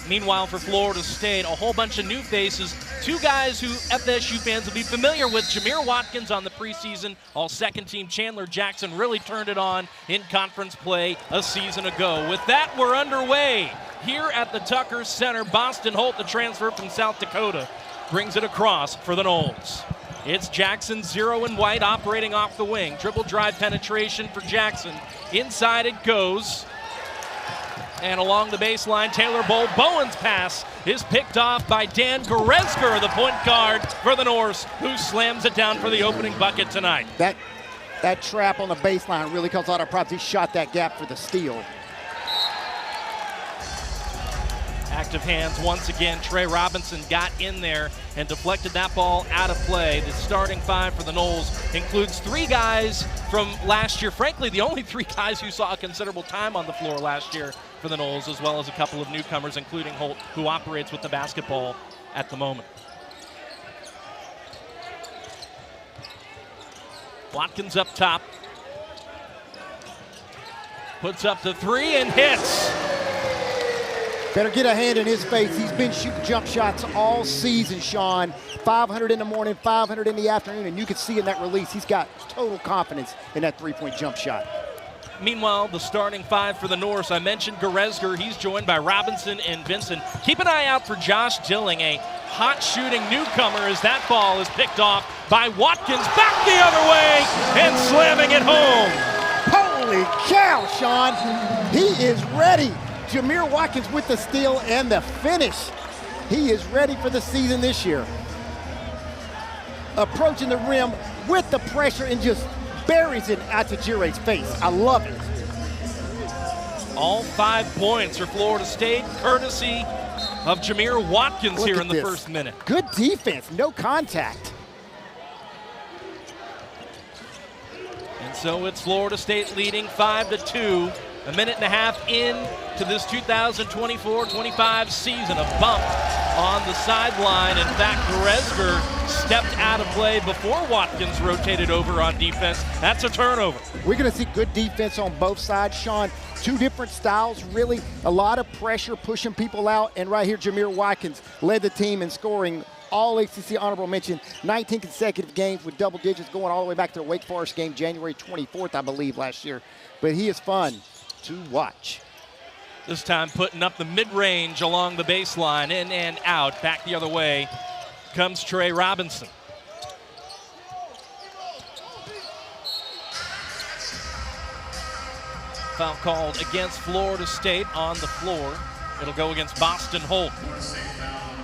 Meanwhile, for Florida State, a whole bunch of new faces. Two guys who FSU fans will be familiar with. Jamir Watkins on the preseason All-Second Team. Chandler Jackson really turned it on in conference play a season ago. With that, we're underway here at the Tucker Center. Boston Holt, the transfer from South Dakota, brings it across for the Noles. It's Jackson, 0 and white, operating off the wing. Dribble drive penetration for Jackson. Inside it goes. And along the baseline, Taylor Bowen's pass is picked off by Dan Goretzker, the point guard for the Norse, who slams it down for the opening bucket tonight. That trap on the baseline really caused a lot of props. He shot that gap for the steal. Active hands once again. Trey Robinson got in there and deflected that ball out of play. The starting five for the Noles includes three guys from last year. Frankly, the only three guys who saw a considerable time on the floor last year for the Noles, as well as a couple of newcomers, including Holt, who operates with the basketball at the moment. Watkins up top. Puts up the three and hits. Better get a hand in his face. He's been shooting jump shots all season, Sean. 500 in the morning, 500 in the afternoon, and you can see in that release, he's got total confidence in that three-point jump shot. Meanwhile, the starting five for the Norse, I mentioned Goretzker. He's joined by Robinson and Vincent. Keep an eye out for Josh Dilling, a hot shooting newcomer, as that ball is picked off by Watkins. Back the other way and slamming it home. Holy cow, Sean. He is ready. Jamir Watkins with the steal and the finish. He is ready for the season this year. Approaching the rim with the pressure and just buries it out to Jire's face. I love it. All 5 points for Florida State, courtesy of Jamir Watkins here in the first minute. Good defense, no contact. And so it's Florida State leading 5-2. A minute and a half in to this 2024-25 season. A bump on the sideline. In fact, Goretzker stepped out of play before Watkins rotated over on defense. That's a turnover. We're going to see good defense on both sides, Sean. Two different styles, really. A lot of pressure pushing people out. And right here, Jamir Watkins led the team in scoring. All ACC honorable mention, 19 consecutive games with double digits, going all the way back to the Wake Forest game, January 24th, I believe, last year. But he is fun to watch. This time putting up the mid-range along the baseline, in and out. Back the other way comes Trey Robinson. Foul called against Florida State on the floor. It'll go against Boston Holt.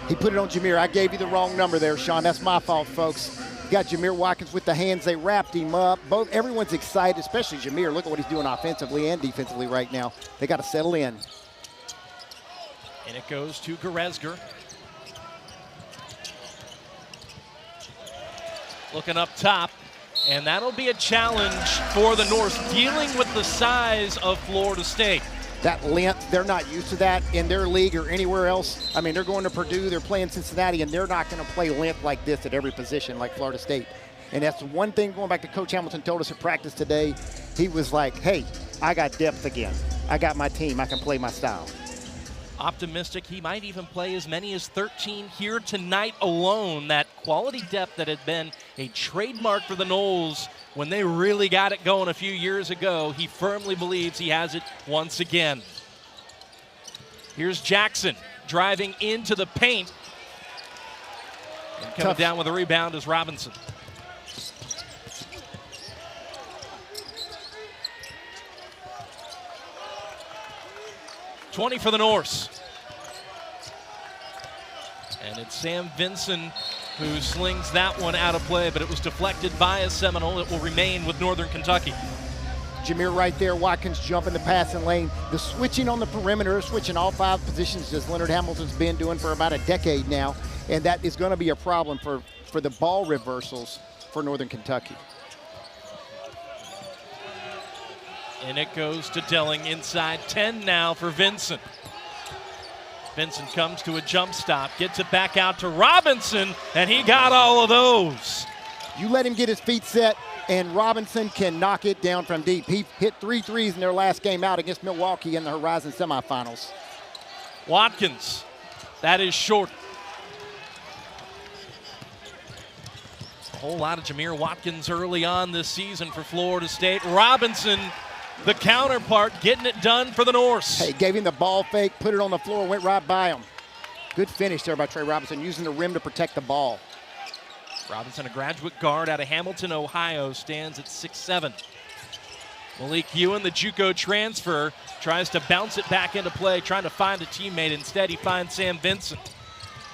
He put it on Jamir. I gave you the wrong number there, Sean. That's my fault, folks. You got Jamir Watkins with the hands. They wrapped him up. Everyone's excited, especially Jamir. Look at what he's doing offensively and defensively right now. They got to settle in. And it goes to Goretzker. Looking up top. And that'll be a challenge for the Norse, dealing with the size of Florida State. That length, they're not used to that in their league or anywhere else. I mean, they're going to Purdue, they're playing Cincinnati, and they're not going to play length like this at every position like Florida State. And that's one thing, going back to Coach Hamilton told us at practice today, he was like, hey, I got depth again. I got my team, I can play my style. Optimistic he might even play as many as 13 here tonight alone. That quality depth that had been a trademark for the Noles when they really got it going a few years ago, he firmly believes he has it once again. Here's Jackson driving into the paint. And coming down with a rebound is Robinson. $20 for the Norse. And it's Sam Vinson who slings that one out of play, but it was deflected by a Seminole. It will remain with Northern Kentucky. Jamir right there, Watkins jumping the passing lane. The switching on the perimeter, switching all 5 positions, as Leonard Hamilton's been doing for about a decade now, and that is going to be a problem for the ball reversals for Northern Kentucky. And it goes to Dilling inside 10 now for Vincent. Vincent comes to a jump stop, gets it back out to Robinson, and he got all of those. You let him get his feet set, and Robinson can knock it down from deep. He hit 3 threes in their last game out against Milwaukee in the Horizon semifinals. Watkins That is short. A whole lot of Jamir Watkins early on this season for Florida State. Robinson, the counterpart, getting it done for the Norse. Hey, gave him the ball fake, put it on the floor, went right by him. Good finish there by Trey Robinson, using the rim to protect the ball. Robinson, a graduate guard out of Hamilton, Ohio, stands at 6'7". Malik Ewan, the JUCO transfer, tries to bounce it back into play, trying to find a teammate. Instead, he finds Sam Vincent.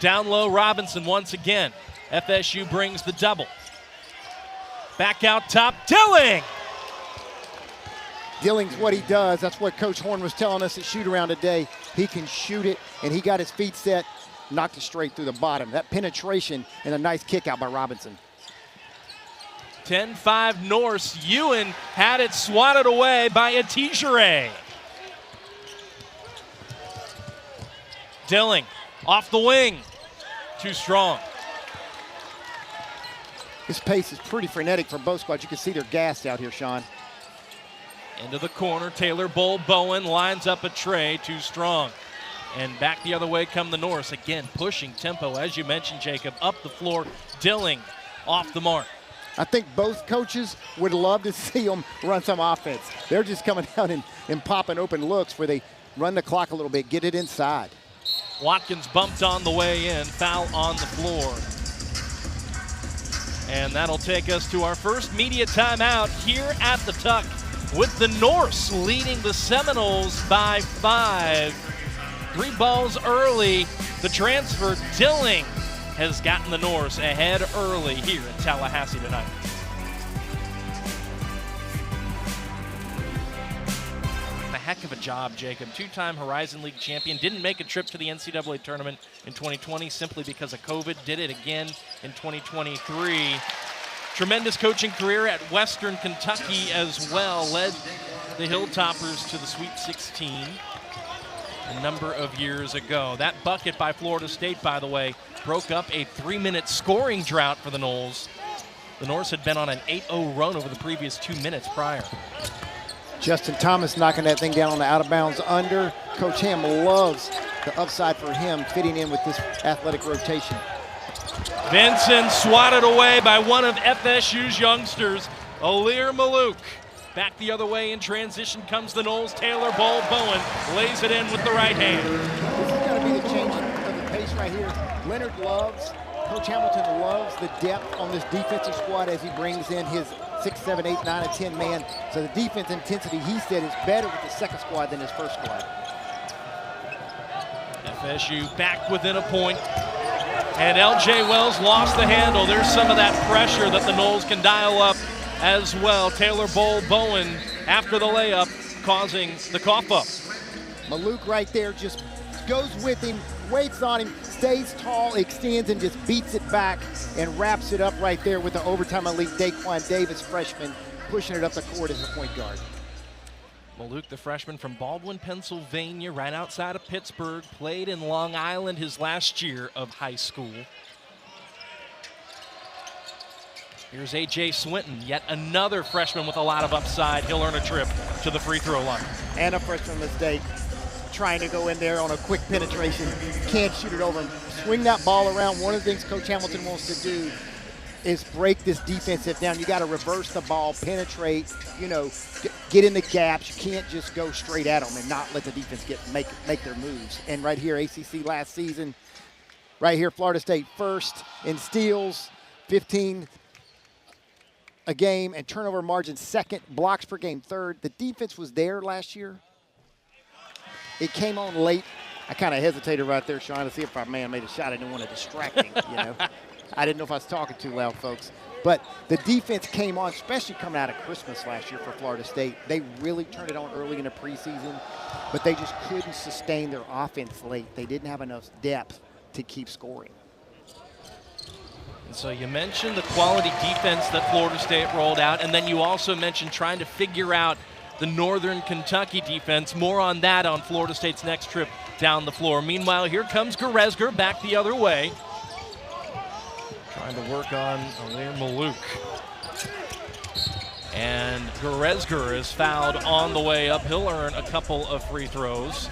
Down low, Robinson once again. FSU brings the double. Back out top, Dilling! Dilling's what he does. That's what Coach Horn was telling us at shoot-around today. He can shoot it, and he got his feet set, knocked it straight through the bottom. That penetration and a nice kick out by Robinson. 10-5 Norse. Ewan had it swatted away by Atijere. Dilling off the wing. Too strong. This pace is pretty frenetic for both squads. You can see they're gassed out here, Sean. Into the corner, Taylor Bowen lines up a tray, too strong. And back the other way come the Norse. Again, pushing tempo, as you mentioned, Jacob, up the floor. Dilling off the mark. I think both coaches would love to see them run some offense. They're just coming out and popping open looks where they run the clock a little bit, get it inside. Watkins bumped on the way in, foul on the floor. And that'll take us to our first media timeout here at the Tuck, with the Norse leading the Seminoles by 5. 3 balls early. The transfer, Dilling, has gotten the Norse ahead early here in Tallahassee tonight. A heck of a job, Jacob. 2-time Horizon League champion. Didn't make a trip to the NCAA tournament in 2020 simply because of COVID. Did it again in 2023. Tremendous coaching career at Western Kentucky as well. Led the Hilltoppers to the Sweet 16 a number of years ago. That bucket by Florida State, by the way, broke up a 3-minute scoring drought for the Noles. The Norse had been on an 8-0 run over the previous 2 minutes prior. Justin Thomas knocking that thing down on the out-of-bounds under. Coach Ham loves the upside for him, fitting in with this athletic rotation. Vincent swatted away by one of FSU's youngsters, Alir Maluk. Back the other way in transition comes the Noles. Taylor Bowen lays it in with the right hand. This is going to be the change of the pace right here. Leonard loves, Coach Hamilton loves the depth on this defensive squad as he brings in his 6, 7, 8, 9, and 10 man. So the defense intensity, he said, is better with the second squad than his first squad. FSU back within a point. And L.J. Wells lost the handle. There's some of that pressure that the Noles can dial up as well. Taylor Bowen, after the layup, causing the cough up. Maluk right there just goes with him, waits on him, stays tall, extends, and just beats it back and wraps it up right there with the overtime elite Daquan Davis, freshman, pushing it up the court as a point guard. Maluk, the freshman from Baldwin, Pennsylvania, right outside of Pittsburgh, played in Long Island his last year of high school. Here's A.J. Swinton, yet another freshman with a lot of upside. He'll earn a trip to the free throw line. And a freshman mistake, trying to go in there on a quick penetration. Can't shoot it over him. Swing that ball around. One of the things Coach Hamilton wants to do is break this defensive down. You got to reverse the ball, penetrate, get in the gaps. You can't just go straight at them and not let the defense make their moves. And right here, ACC last season, right here, Florida State first in steals, 15 a game, and turnover margin second, blocks per game third. The defense was there last year. It came on late. I kind of hesitated right there, trying to see if our man made a shot. I didn't want to distract him, I didn't know if I was talking too loud, folks. But the defense came on, especially coming out of Christmas last year for Florida State. They really turned it on early in the preseason, but they just couldn't sustain their offense late. They didn't have enough depth to keep scoring. And so you mentioned the quality defense that Florida State rolled out, and then you also mentioned trying to figure out the Northern Kentucky defense. More on that on Florida State's next trip down the floor. Meanwhile, here comes Goresger back the other way. Trying to work on Alir Maluk. And Goresger is fouled on the way up. He'll earn a couple of free throws.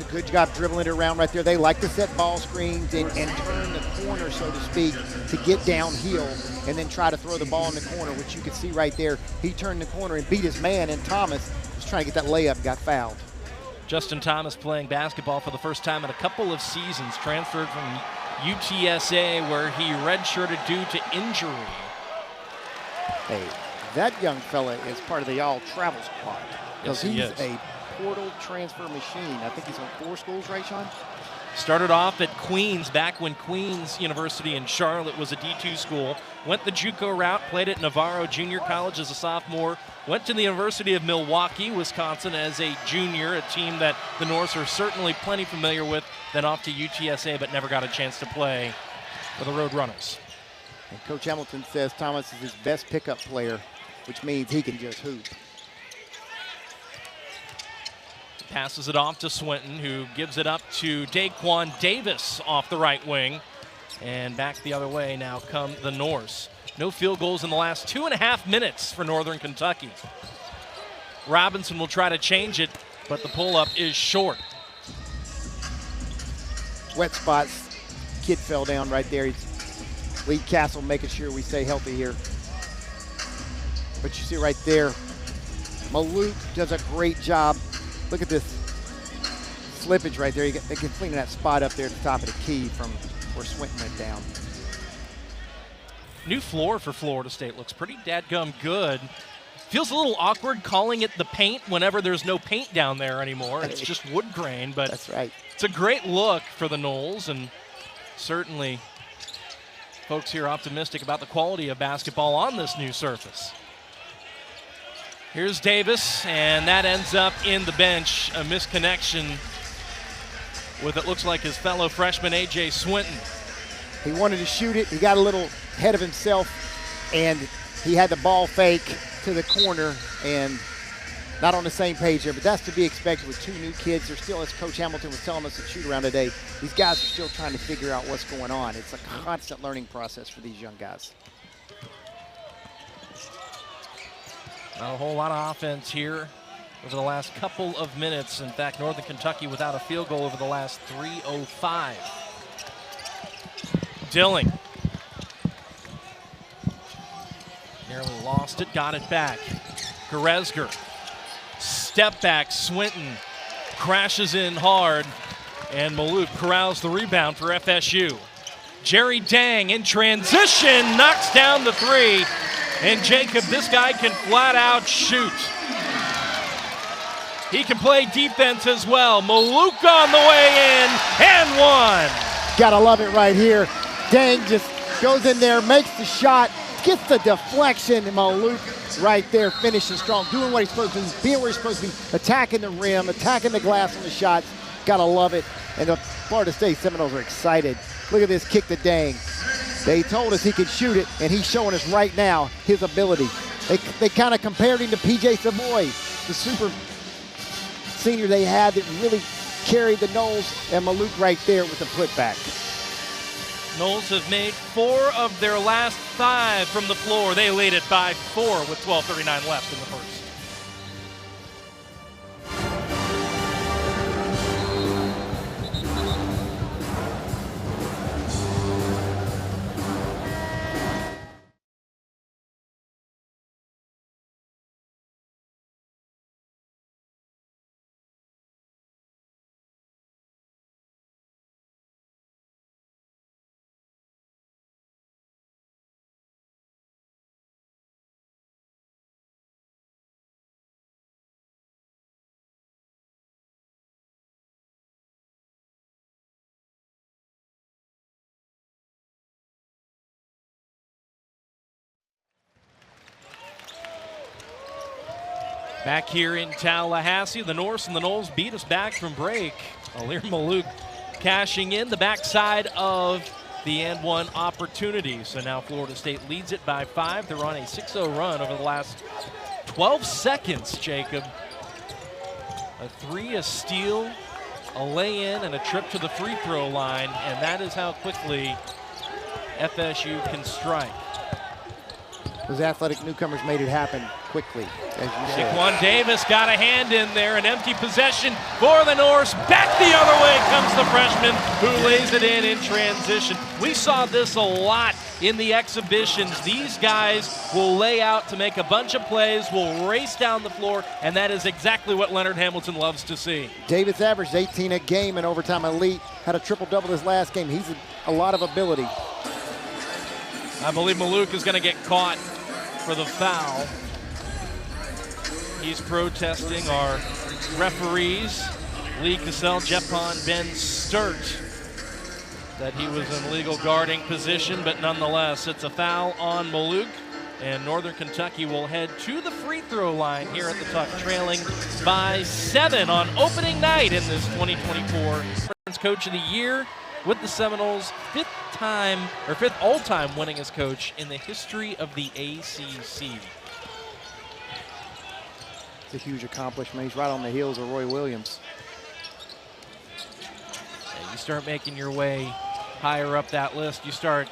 a good job dribbling it around right there. They like to set ball screens and turn the corner, so to speak, to get downhill and then try to throw the ball in the corner, which you can see right there. He turned the corner and beat his man, and Thomas was trying to get that layup and got fouled. Justin Thomas playing basketball for the first time in a couple of seasons, transferred from UTSA where he redshirted due to injury. Hey, that young fella is part of the all-travel squad. Yes, he's he is. A portal transfer machine. I think he's on 4 schools, right, Sean? Started off at Queens back when Queens University in Charlotte was a D2 school. Went the JUCO route, played at Navarro Junior College as a sophomore. Went to the University of Milwaukee, Wisconsin as a junior, a team that the Norse are certainly plenty familiar with. Then off to UTSA, but never got a chance to play for the Roadrunners. And Coach Hamilton says Thomas is his best pickup player, which means he can just hoop. Passes it off to Swinton, who gives it up to Daquan Davis off the right wing. And back the other way now come the Norse. No field goals in the last 2.5 minutes for Northern Kentucky. Robinson will try to change it, but the pull-up is short. Wet spots. Kid fell down right there. Lee Castle making sure we stay healthy here. But you see right there, Maluk does a great job. Look at this slippage right there. They can clean that spot up there at the top of the key from where Swinton went down. New floor for Florida State looks pretty dadgum good. Feels a little awkward calling it the paint whenever there's no paint down there anymore. It's just wood grain, but that's right. It's a great look for the Noles, and certainly folks here optimistic about the quality of basketball on this new surface. Here's Davis, and that ends up in the bench. A misconnection with, it looks like, his fellow freshman A.J. Swinton. He wanted to shoot it. He got a little ahead of himself, and he had the ball fake to the corner, and not on the same page there, but that's to be expected with 2 new kids. They're still, as Coach Hamilton was telling us at shoot-around today, these guys are still trying to figure out what's going on. It's a constant learning process for these young guys. Not a whole lot of offense here over the last couple of minutes. In fact, Northern Kentucky without a field goal over the last 3:05. Dilling. Nearly lost it, got it back. Goresger. Step back, Swinton crashes in hard, and Maluk corrals the rebound for FSU. Jerry Dang in transition, knocks down the 3. And Jacob, this guy can flat out shoot. He can play defense as well. Maluk on the way in, and 1. Gotta love it right here. Dang just goes in there, makes the shot, gets the deflection, and Maluk right there finishing strong, doing what he's supposed to do, being where he's supposed to be, attacking the rim, attacking the glass on the shots. Gotta love it. And the Florida State Seminoles are excited. Look at this kick to Dang. They told us he could shoot it, and he's showing us right now his ability. They kind of compared him to P.J. Savoy, the super senior they had that really carried the Noles, and Maluk right there with the putback. Noles have made 4 of their last 5 from the floor. They lead it by 4 with 12:39 left in the first. Back here in Tallahassee, the Norse and the Noles beat us back from break. Alir Maluk cashing in the backside of the and 1 opportunity. So now Florida State leads it by 5. They're on a 6-0 run over the last 12 seconds, Jacob. A 3, a steal, a lay-in, and a trip to the free throw line, and that is how quickly FSU can strike. Those athletic newcomers made it happen quickly, as you said. Shaquan Davis got a hand in there, an empty possession for the Norse. Back the other way comes the freshman who lays it in transition. We saw this a lot in the exhibitions. These guys will lay out to make a bunch of plays, will race down the floor, and that is exactly what Leonard Hamilton loves to see. Davis averaged 18 a game in overtime elite, had a triple-double his last game. He's a lot of ability. I believe Maluk is going to get caught for the foul. He's protesting our referees, Lee Cassell, Jeppon, Ben Sturt, that he was in legal guarding position, but nonetheless, it's a foul on Maluk, and Northern Kentucky will head to the free throw line here at the Tuck, trailing by 7 on opening night in this 2024 Coach of the Year with the Seminoles, fifth all-time winningest coach in the history of the ACC. It's a huge accomplishment. He's right on the heels of Roy Williams. And you start making your way higher up that list. You start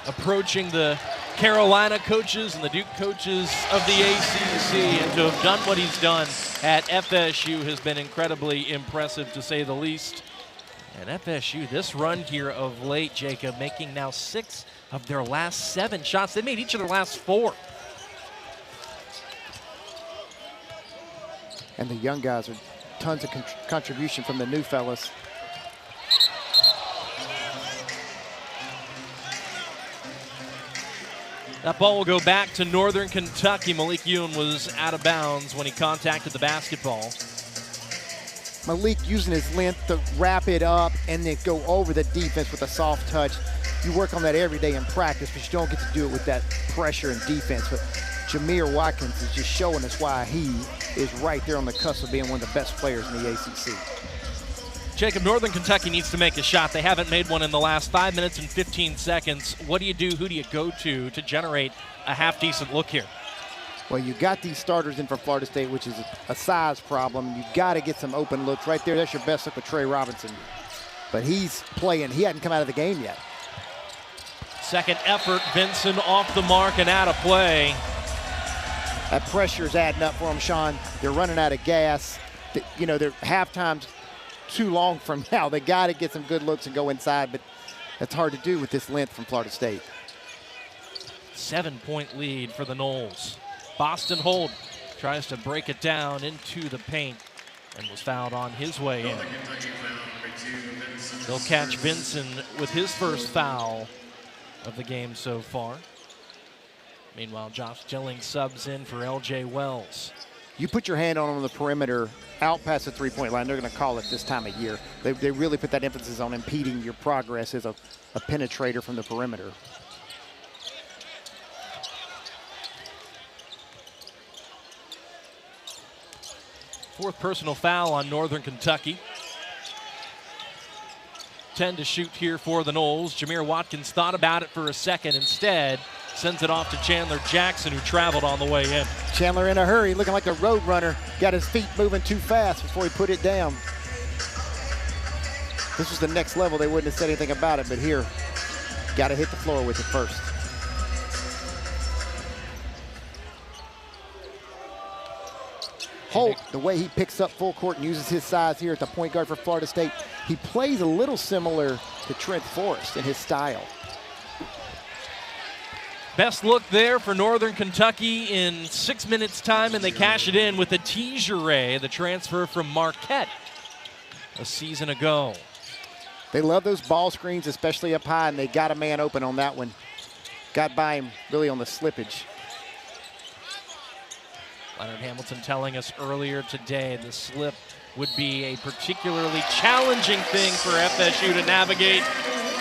approaching the Carolina coaches and the Duke coaches of the ACC, and to have done what he's done at FSU has been incredibly impressive, to say the least. And FSU, this run here of late, Jacob, making now 6 of their last 7 shots. They made each of their last 4. And the young guys are tons of contribution from the new fellas. That ball will go back to Northern Kentucky. Malik Ewan was out of bounds when he contacted the basketball. Malik using his length to wrap it up and then go over the defense with a soft touch. You work on that every day in practice, but you don't get to do it with that pressure and defense. But Jamir Watkins is just showing us why he is right there on the cusp of being one of the best players in the ACC. Jacob, Northern Kentucky needs to make a shot. They haven't made one in the last 5 minutes and 15 seconds. What do you do? Who do you go to generate a half-decent look here? Well, you got these starters in for Florida State, which is a size problem. You got to get some open looks right there. That's your best look with Trey Robinson. But he's playing. He hadn't come out of the game yet. Second effort, Vinson off the mark and out of play. That pressure is adding up for them, Sean. They're running out of gas. You know, their halftime's too long from now. They got to get some good looks and go inside, but that's hard to do with this length from Florida State. 7-point lead for the Noles. Boston Holt tries to break it down into the paint and was fouled on his way in. They'll catch Vinson with his first foul of the game so far. Meanwhile, Josh Jilling subs in for L.J. Wells. You put your hand on the perimeter, out past the three-point line, they're going to call it this time of year. They really put that emphasis on impeding your progress as a penetrator from the perimeter. Fourth personal foul on Northern Kentucky. 10 to shoot here for the Noles. Jamir Watkins thought about it for a second. Instead, sends it off to Chandler Jackson, who traveled on the way in. Chandler in a hurry, looking like a road runner. Got his feet moving too fast before he put it down. This was the next level. They wouldn't have said anything about it, but here, got to hit the floor with it first. Holt, the way he picks up full court and uses his size here at the point guard for Florida State, he plays a little similar to Trent Forrest in his style. Best look there for Northern Kentucky in 6 minutes time, and they cash it in with a Tijeray, the transfer from Marquette a season ago. They love those ball screens, especially up high, and they got a man open on that one. Got by him really on the slippage. Leonard Hamilton telling us earlier today the slip would be a particularly challenging thing for FSU to navigate.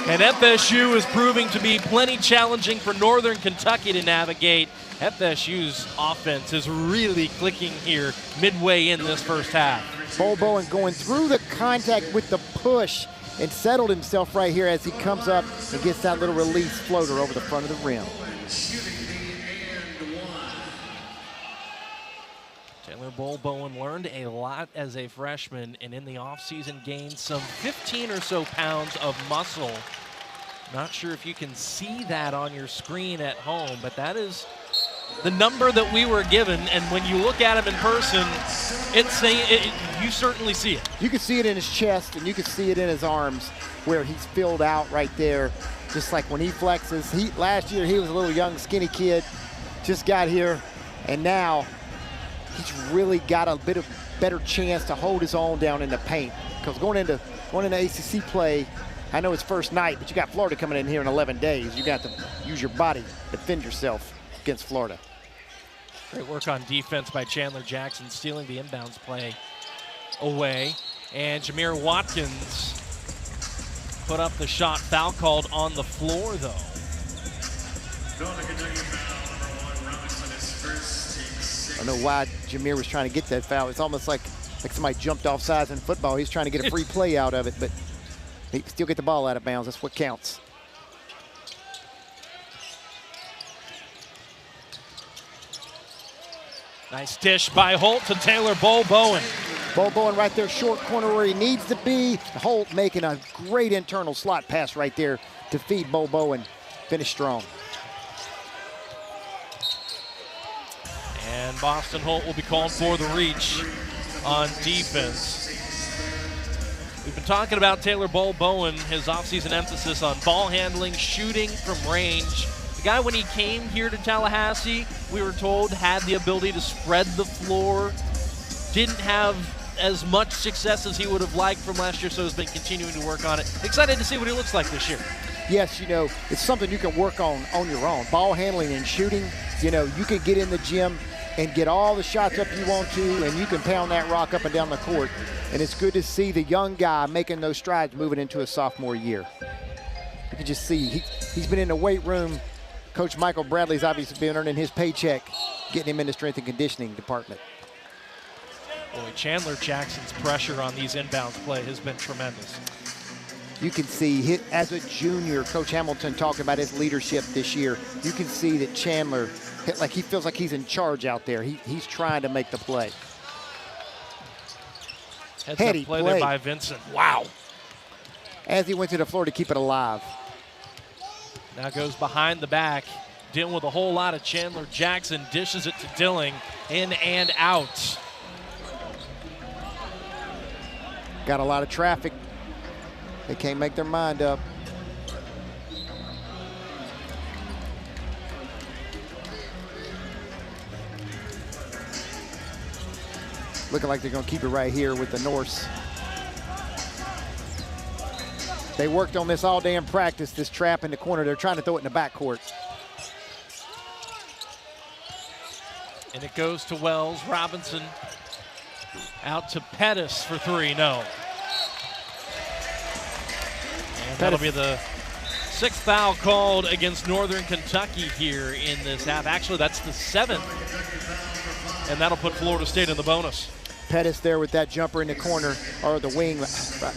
And FSU is proving to be plenty challenging for Northern Kentucky to navigate. FSU's offense is really clicking here midway in this first half. Bowen going through the contact with the push and settled himself right here as he comes up and gets that little release floater over the front of the rim. Taylor Bowen learned a lot as a freshman, and in the offseason gained some 15 or so pounds of muscle. Not sure if you can see that on your screen at home, but that is the number that we were given, and when you look at him in person, you certainly see it. You can see it in his chest, and you can see it in his arms where he's filled out right there, just like when he flexes. Last year, he was a little young, skinny kid, just got here, and now he's really got a bit of better chance to hold his own down in the paint. Because going into ACC play, I know it's first night, but you got Florida coming in here in 11 days. You got to use your body, defend yourself against Florida. Great work on defense by Chandler Jackson, stealing the inbounds play away. And Jamir Watkins put up the shot. Foul called on the floor, though. I don't know why Jamir was trying to get that foul. It's almost like somebody jumped off sides in football. He's trying to get a free play out of it, but he still get the ball out of bounds. That's what counts. Nice dish by Holt to Taylor Bowen. Bowen right there, short corner where he needs to be. Holt making a great internal slot pass right there to feed Bowen. Finish strong. And Boston Holt will be called for the reach on defense. We've been talking about Taylor Bowen, his offseason emphasis on ball handling, shooting from range. The guy, when he came here to Tallahassee, we were told had the ability to spread the floor. Didn't have as much success as he would have liked from last year, so has been continuing to work on it. Excited to see what he looks like this year. Yes, it's something you can work on your own. Ball handling and shooting, you can get in the gym and get all the shots up you want to, and you can pound that rock up and down the court. And it's good to see the young guy making those strides moving into his sophomore year. You can just see he's been in the weight room. Coach Michael Bradley's obviously been earning his paycheck, getting him in the strength and conditioning department. Boy, Chandler Jackson's pressure on these inbounds play has been tremendous. You can see, as a junior, Coach Hamilton talked about his leadership this year. You can see that Chandler, he feels like he's in charge out there. He's trying to make the play. Heady play there by Vincent. Wow. As he went to the floor to keep it alive. Now goes behind the back, dealing with a whole lot of Chandler Jackson, dishes it to Dilling, in and out. Got a lot of traffic. They can't make their mind up. Looking like they're going to keep it right here with the Norse. They worked on this all day in practice, this trap in the corner. They're trying to throw it in the backcourt. And it goes to Wells. Robinson out to Pettis for three. No. And that'll be the sixth foul called against Northern Kentucky here in this half. Actually, that's the seventh. And that'll put Florida State in the bonus. Pettis there with that jumper in the corner, or the wing.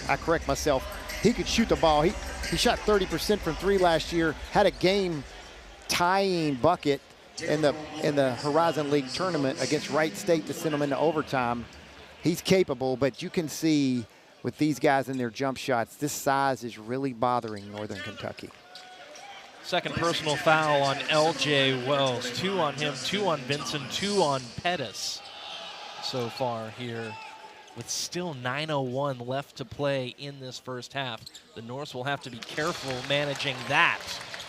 I correct myself. He could shoot the ball. He shot 30% from three last year, had a game-tying bucket in the Horizon League tournament against Wright State to send them into overtime. He's capable, but you can see with these guys in their jump shots, this size is really bothering Northern Kentucky. Second personal foul on L.J. Wells. 2 on him, 2 on Vincent, 2 on Pettis so far here. With still 9:01 left to play in this first half. The Norse will have to be careful managing that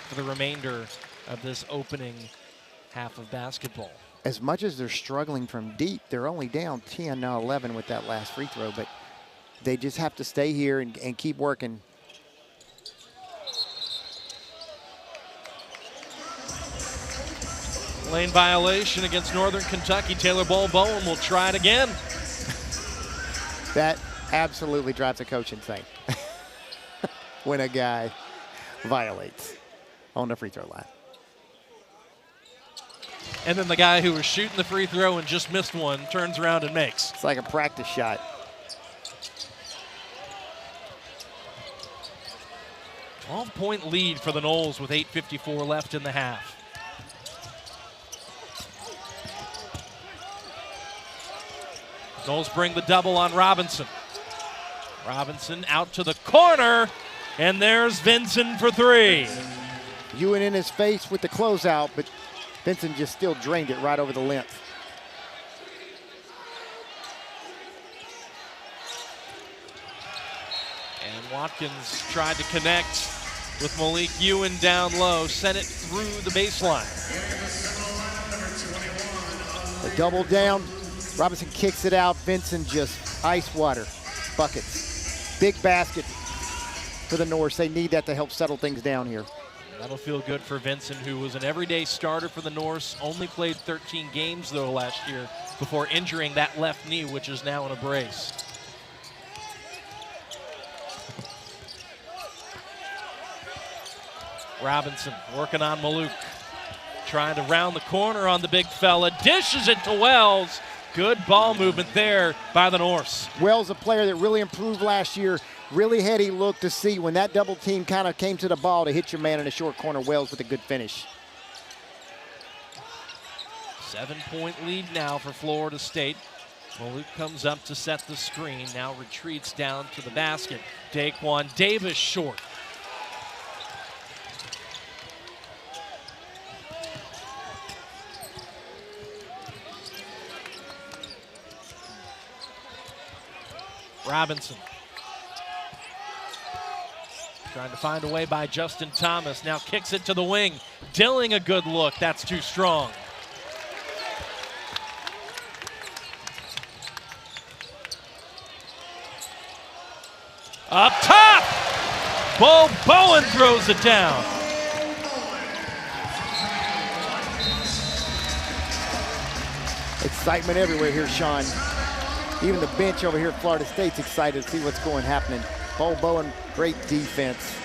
for the remainder of this opening half of basketball. As much as they're struggling from deep, they're only down 10, now 11 with that last free throw, but they just have to stay here and keep working. Lane violation against Northern Kentucky. Taylor Bowen will try it again. That absolutely drives a coach insane when a guy violates on the free throw line. And then the guy who was shooting the free throw and just missed one turns around and makes. It's like a practice shot. $12-point lead for the Noles with 8:54 left in the half. Noles bring the double on Robinson. Robinson out to the corner, and there's Vincent for three. Ewan in his face with the closeout, but Vincent just still drained it right over the length. And Watkins tried to connect with Malik Ewan down low, sent it through the baseline. A double down. Robinson kicks it out. Vincent just ice water buckets. Big basket for the Norse. They need that to help settle things down here. That'll feel good for Vincent, who was an everyday starter for the Norse. Only played 13 games, though, last year before injuring that left knee, which is now in a brace. Robinson working on Maluk. Trying to round the corner on the big fella. Dishes it to Wells. Good ball movement there by the Norse. Wells, a player that really improved last year. Really heady look to see when that double team kind of came to the ball to hit your man in the short corner. Wells with a good finish. 7-point lead now for Florida State. Maluk comes up to set the screen. Now retreats down to the basket. Daquan Davis short. Robinson. Trying to find a way by Justin Thomas. Now kicks it to the wing. Dilling a good look. That's too strong. Up top! Bowen throws it down. Excitement everywhere here, Sean. Even the bench over here at Florida State's excited to see what's happening. Bowen, great defense.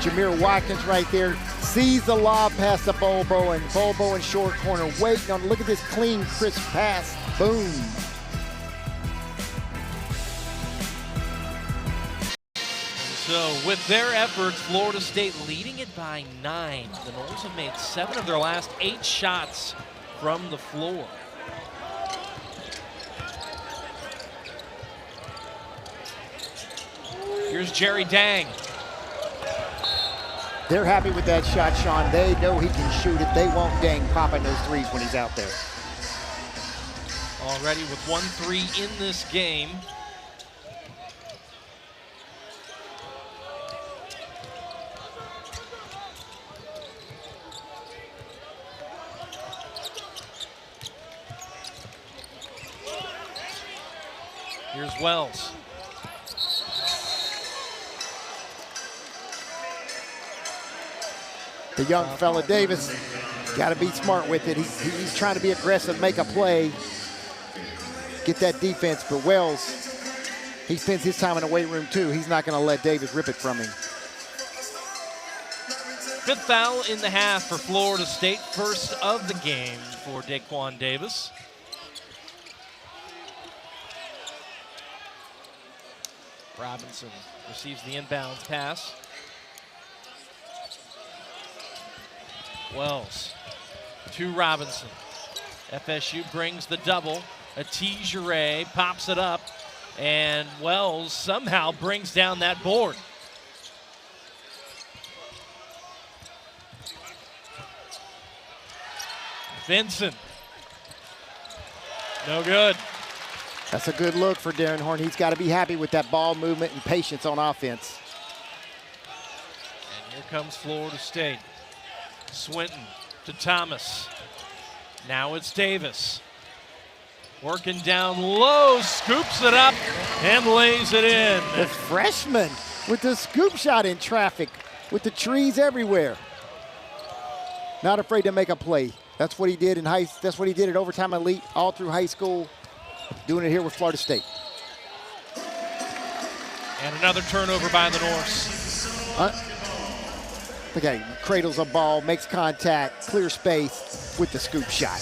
Jamir Watkins right there sees the lob pass to Bowen. Bowen short corner waiting on. Look at this clean, crisp pass. Boom. So with their efforts, Florida State leading it by 9. The Noles have made 7 of their last 8 shots from the floor. Here's Jerry Dang. They're happy with that shot, Sean. They know he can shoot it. They won't Dang popping those threes when he's out there. Already with 1 3 in this game. Here's Wells. The young fella, Davis, got to be smart with it. He's trying to be aggressive, make a play, get that defense. But Wells, he spends his time in the weight room too. He's not going to let Davis rip it from him. 5th foul in the half for Florida State. First of the game for Daquan Davis. Robinson receives the inbound pass. Wells to Robinson. FSU brings the double. Atijere pops it up, and Wells somehow brings down that board. Vincent. No good. That's a good look for Darren Horn. He's got to be happy with that ball movement and patience on offense. And here comes Florida State. Swinton to Thomas. Now it's Davis. Working down low, scoops it up and lays it in. The freshman with the scoop shot in traffic with the trees everywhere. Not afraid to make a play. That's what he did that's what he did at Overtime Elite all through high school. Doing it here with Florida State. And another turnover by the Norse. Okay, cradles a ball, makes contact, clear space with the scoop shot.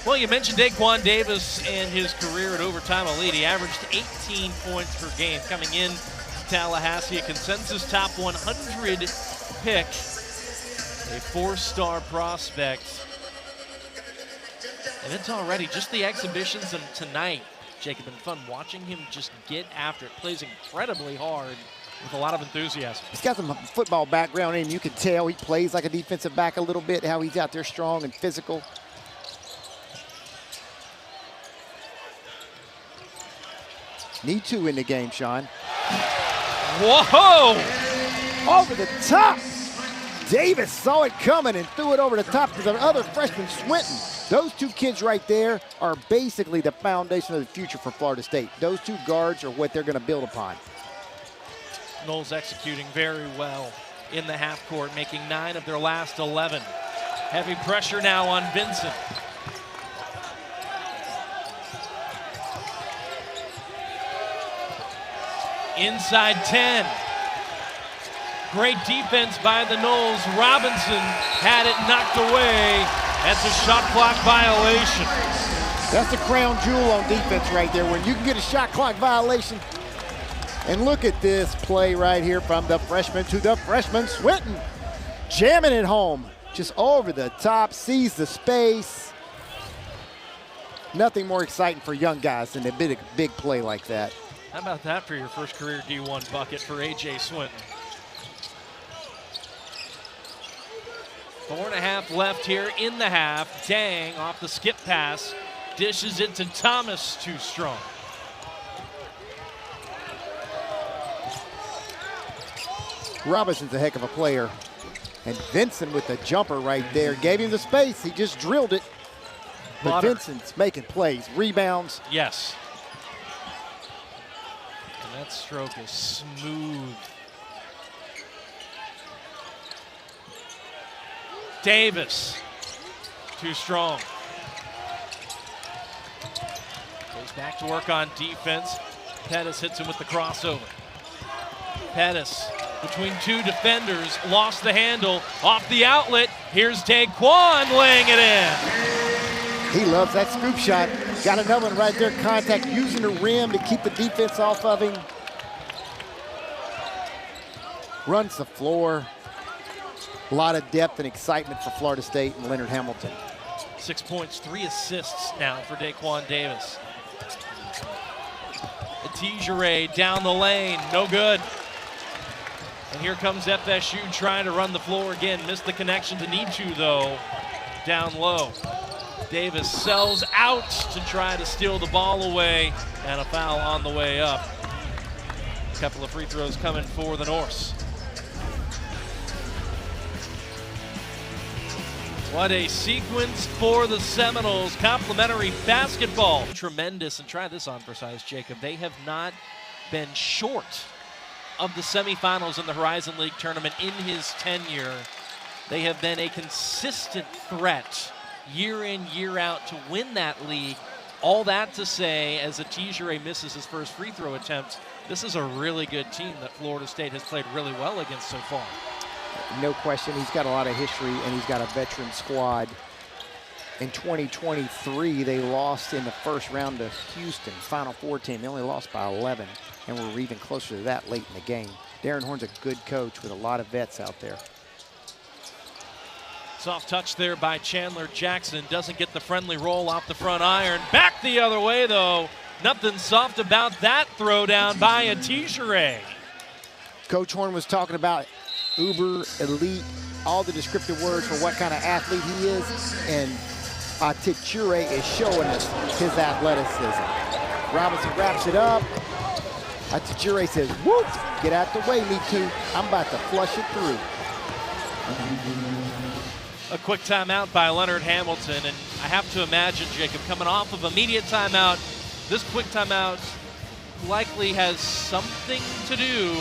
Well, you mentioned Daquan Davis and his career at Overtime Elite. He averaged 18 points per game coming in to Tallahassee, a consensus top 100 pick, a 4-star prospect. And it's already just the exhibitions and tonight, Jacob, been fun watching him just get after it. Plays incredibly hard with a lot of enthusiasm. He's got some football background in him. You can tell he plays like a defensive back a little bit, how he's out there strong and physical. Need 2 in the game, Sean. Whoa! Over the top. Davis saw it coming and threw it over the top to the other freshman, Swinton. Those 2 kids right there are basically the foundation of the future for Florida State. Those 2 guards are what they're going to build upon. Noles executing very well in the half court, making 9 of their last 11. Heavy pressure now on Vincent. Inside 10. Great defense by the Noles. Robinson had it knocked away. That's a shot clock violation. That's the crown jewel on defense right there, when you can get a shot clock violation. And look at this play right here from the freshman to the freshman, Swinton. Jamming it home, just over the top, sees the space. Nothing more exciting for young guys than a big play like that. How about that for your first career D1 bucket for A.J. Swinton? 4.5 left here in the half. Dang, off the skip pass. Dishes it to Thomas, too strong. Robinson's a heck of a player. And Vincent with the jumper right there. Gave him the space, he just drilled it. But Vincent's making plays, rebounds. Yes. And that stroke is smooth. Davis, too strong. Goes back to work on defense. Pettis hits him with the crossover. Pettis between 2 defenders, lost the handle, off the outlet. Here's Daquan laying it in. He loves that scoop shot. Got another one right there, contact, using the rim to keep the defense off of him. Runs the floor. A lot of depth and excitement for Florida State and Leonard Hamilton. 6 points, 3 assists now for Daquan Davis. Etijere down the lane, no good. And here comes FSU trying to run the floor again. Missed the connection to need to, though, down low. Davis sells out to try to steal the ball away, and a foul on the way up. A couple of free throws coming for the Norse. What a sequence for the Seminoles. Complimentary basketball. Tremendous, and try this on for size, Jacob. They have not been short of the semifinals in the Horizon League tournament in his tenure. They have been a consistent threat year in, year out to win that league. All that to say, as Etijere misses his first free throw attempt, this is a really good team that Florida State has played really well against so far. No question, he's got a lot of history and he's got a veteran squad. In 2023, they lost in the first round to Houston, Final Four team. They only lost by 11, and we're even closer to that late in the game. Darren Horn's a good coach with a lot of vets out there. Soft touch there by Chandler Jackson. Doesn't get the friendly roll off the front iron. Back the other way, though. Nothing soft about that throwdown by Etijere. Coach Horn was talking about uber, elite, all the descriptive words for what kind of athlete he is, and Etijere is showing us his athleticism. Robinson wraps it up. Etijere says, whoop, get out the way, me too. I'm about to flush it through. A quick timeout by Leonard Hamilton, and I have to imagine, Jacob, coming off of immediate timeout, this quick timeout likely has something to do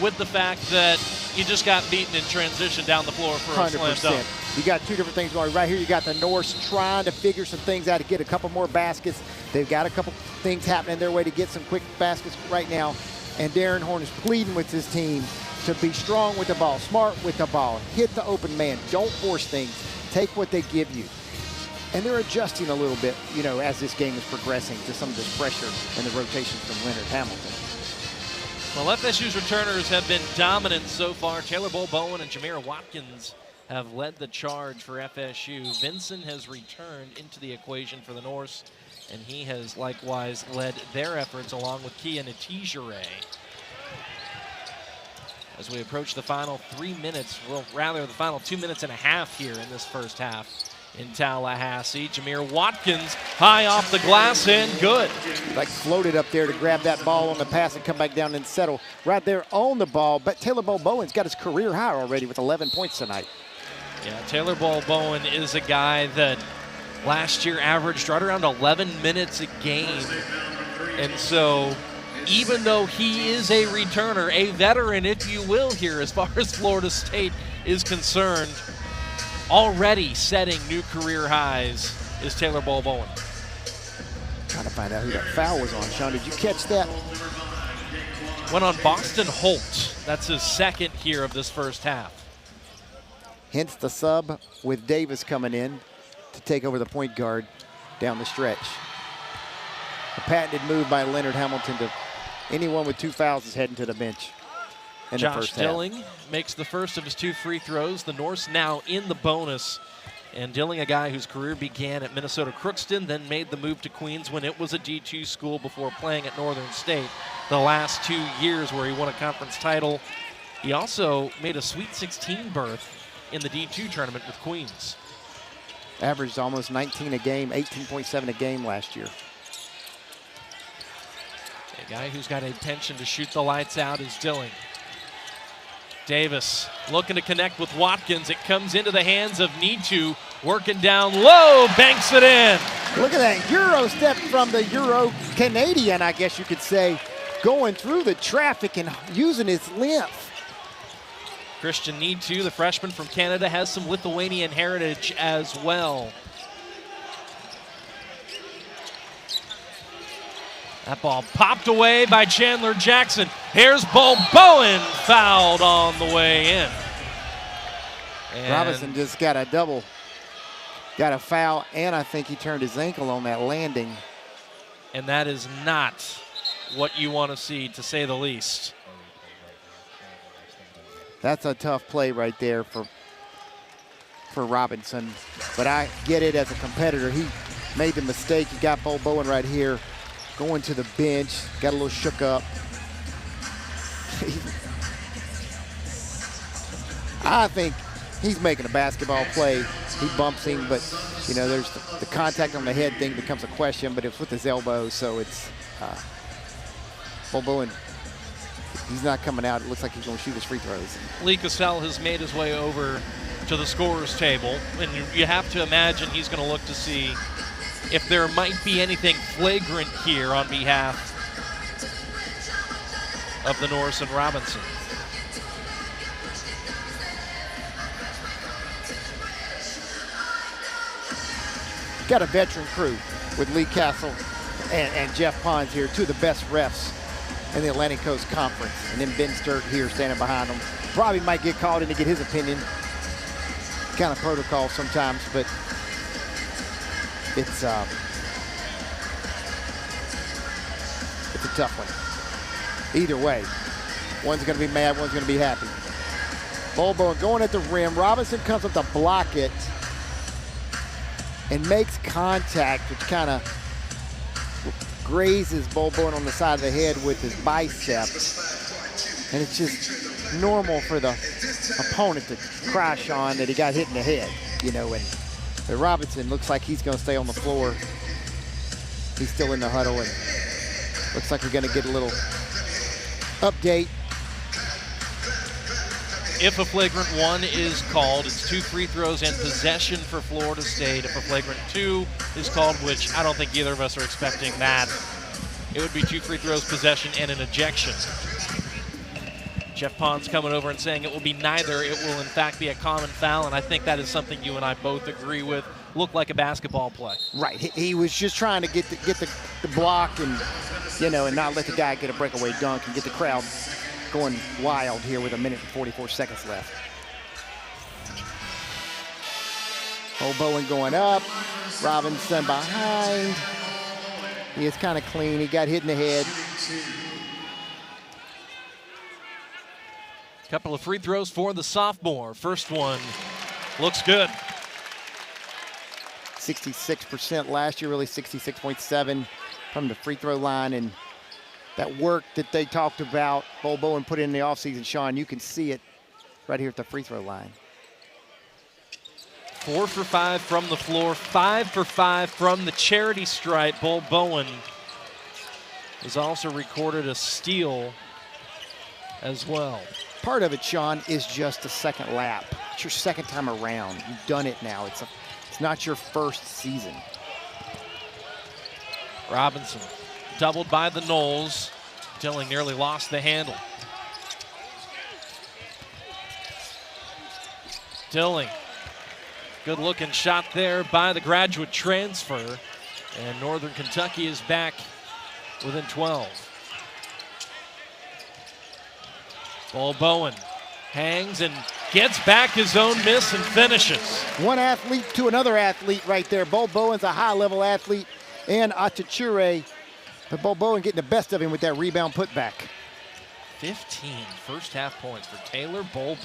with the fact that you just got beaten in transition down the floor for a slam dunk. You got 2 different things going. Right here, you got the Norse trying to figure some things out to get a couple more baskets. They've got a couple things happening their way to get some quick baskets right now. And Darren Horn is pleading with his team to be strong with the ball, smart with the ball, hit the open man, don't force things, take what they give you. And they're adjusting a little bit, you know, as this game is progressing to some of this pressure and the rotation from Leonard Hamilton. Well, FSU's returners have been dominant so far. Taylor Bowen and Jamir Watkins have led the charge for FSU. Vincent has returned into the equation for the Norse, and he has likewise led their efforts along with Etijere. as we approach the final 3 minutes, well, rather the final 2 minutes and a half here in this first half in Tallahassee. Jamir Watkins high off the glass and good. Like floated up there to grab that ball on the pass and come back down and settle right there on the ball. But Taylor Bowen's got his career high already with 11 points tonight. Yeah, Taylor Bowen is a guy that last year averaged right around 11 minutes a game. And so even though he is a returner, a veteran, if you will, here as far as Florida State is concerned, already setting new career highs is Taylor Bowen. Trying to find out who that foul was on. Sean, did you catch that? Went on Boston Holt. That's his second here of this first half. Hence the sub with Davis coming in to take over the point guard down the stretch. A patented move by Leonard Hamilton to anyone with 2 fouls is heading to the bench. Josh Dilling makes the first of his 2 free throws. The Norse now in the bonus. And Dilling, a guy whose career began at Minnesota Crookston, then made the move to Queens when it was a D2 school before playing at Northern State the last 2 years where he won a conference title. He also made a Sweet 16 berth in the D2 tournament with Queens. Averaged almost 19 a game, 18.7 a game last year. A guy who's got a penchant to shoot the lights out is Dilling. Davis looking to connect with Watkins. It comes into the hands of Nitu, working down low, banks it in. Look at that Euro step from the Euro Canadian, I guess you could say, going through the traffic and using his length. Christian Nitu, the freshman from Canada, has some Lithuanian heritage as well. That ball popped away by Chandler Jackson. Here's Bowen fouled on the way in. And Robinson just got a foul, and I think he turned his ankle on that landing. And that is not what you want to see, to say the least. That's a tough play right there for Robinson. But I get it as a competitor. He made the mistake. He got Bowen right here. Going to the bench, got a little shook up. I think he's making a basketball play. He bumps him, but you know, there's the contact on the head thing becomes a question, but it's with his elbow, so it's Bowen. He's not coming out. It looks like he's going to shoot his free throws. Lee Cassell has made his way over to the scorer's table, and you have to imagine he's going to look to see if there might be anything flagrant here on behalf of the Norse and Robinson. Got a veteran crew with Lee Castle and Jeff Pons here, 2 of the best refs in the Atlantic Coast Conference. And then Ben Sturt here standing behind them. Probably might get called in to get his opinion. Kind of protocol sometimes, but it's a tough one. Either way, one's going to be mad, one's going to be happy. Bowen going at the rim. Robinson comes up to block it and makes contact, which kind of grazes Bowen on the side of the head with his bicep. And it's just normal for the opponent to crash on that he got hit in the head, you know, and Robinson looks like he's going to stay on the floor. He's still in the huddle, and looks like we're going to get a little update. If a flagrant 1 is called, it's 2 free throws and possession for Florida State. If a flagrant 2 is called, which I don't think either of us are expecting that, it would be 2 free throws, possession, and an ejection. Jeff Pons coming over and saying it will be neither. It will, in fact, be a common foul, and I think that is something you and I both agree with. Looked like a basketball play. Right. He was just trying to get the block and, you know, and not let the guy get a breakaway dunk and get the crowd going wild here with 1 minute and 44 seconds left. Bowen going up. Robinson behind. He is kind of clean. He got hit in the head. Couple of free throws for the sophomore. First one looks good. 66% last year, really 66.7 from the free throw line, and That work that they talked about, Bowen put in the offseason, Sean, you can see it right here at the free throw line. 4 for 5 from the floor, 5 for 5 from the charity stripe. Bowen has also recorded a steal as well. Part of it, Sean, is just a second lap. It's your second time around. You've done it now. It's not your first season. Robinson doubled by the Noles. Dilling nearly lost the handle. Dilling, good looking shot there by the graduate transfer. And Northern Kentucky is back within 12. Bowen hangs and gets back his own miss and finishes. One athlete to another athlete right there. Bowen's a high-level athlete, and Atachure, but Bowen getting the best of him with that rebound putback. 15 first half points for Taylor Bowen.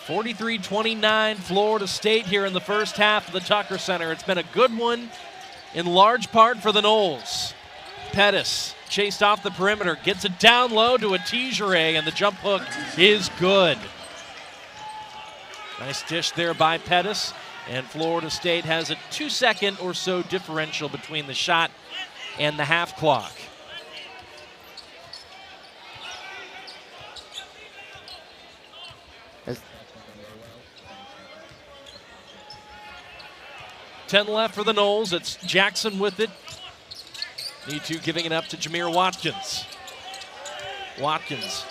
(43-29) Florida State here in the first half of the Tucker Center. It's been a good one in large part for the Noles. Pettis chased off the perimeter, gets it down low to Atachure, and the jump hook is good. Nice dish there by Pettis, and Florida State has a 2-second or so differential between the shot and the half clock. As 10 left for the Noles. It's Jackson with it. E2 giving it up to Jamir Watkins. Watkins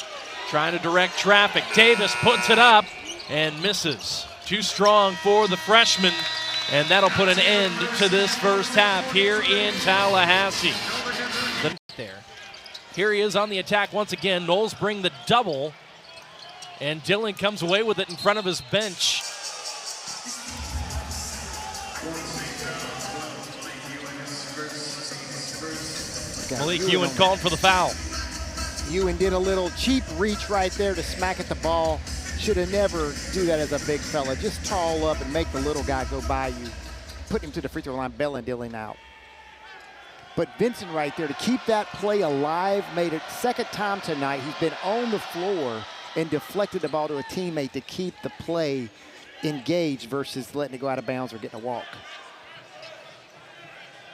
trying to direct traffic. Davis puts it up and misses. Too strong for the freshman, and that'll put an end to this first half here in Tallahassee. Here he is on the attack once again. Noles bring the double, and Dilling comes away with it in front of his bench. Malik Ewan called for the foul. Ewan did a little cheap reach right there to smack at the ball. Should have never do that as a big fella. Just tall up and make the little guy go by you. Put him to the free throw line, bailing Dilling out. But Vincent right there to keep that play alive, made it second time tonight. He's been on the floor and deflected the ball to a teammate to keep the play engaged versus letting it go out of bounds or getting a walk.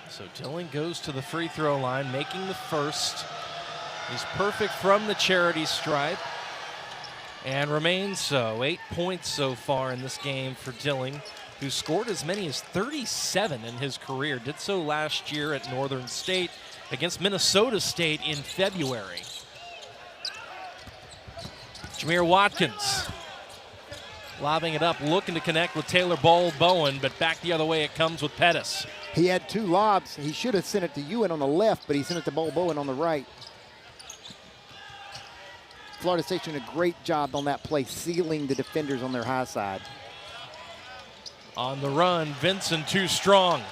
So Dilling goes to the free throw line, making the first. He's perfect from the charity stripe and remains so. 8 points so far in this game for Dilling, who scored as many as 37 in his career. Did so last year at Northern State against Minnesota State in February. Jamir Watkins lobbing it up, looking to connect with Taylor Bowen, but back the other way it comes with Pettis. He had two lobs. He should have sent it to Ewan on the left, but he sent it to Bowen on the right. Florida State's doing a great job on that play, sealing the defenders on their high side. On the run, Vincent too strong.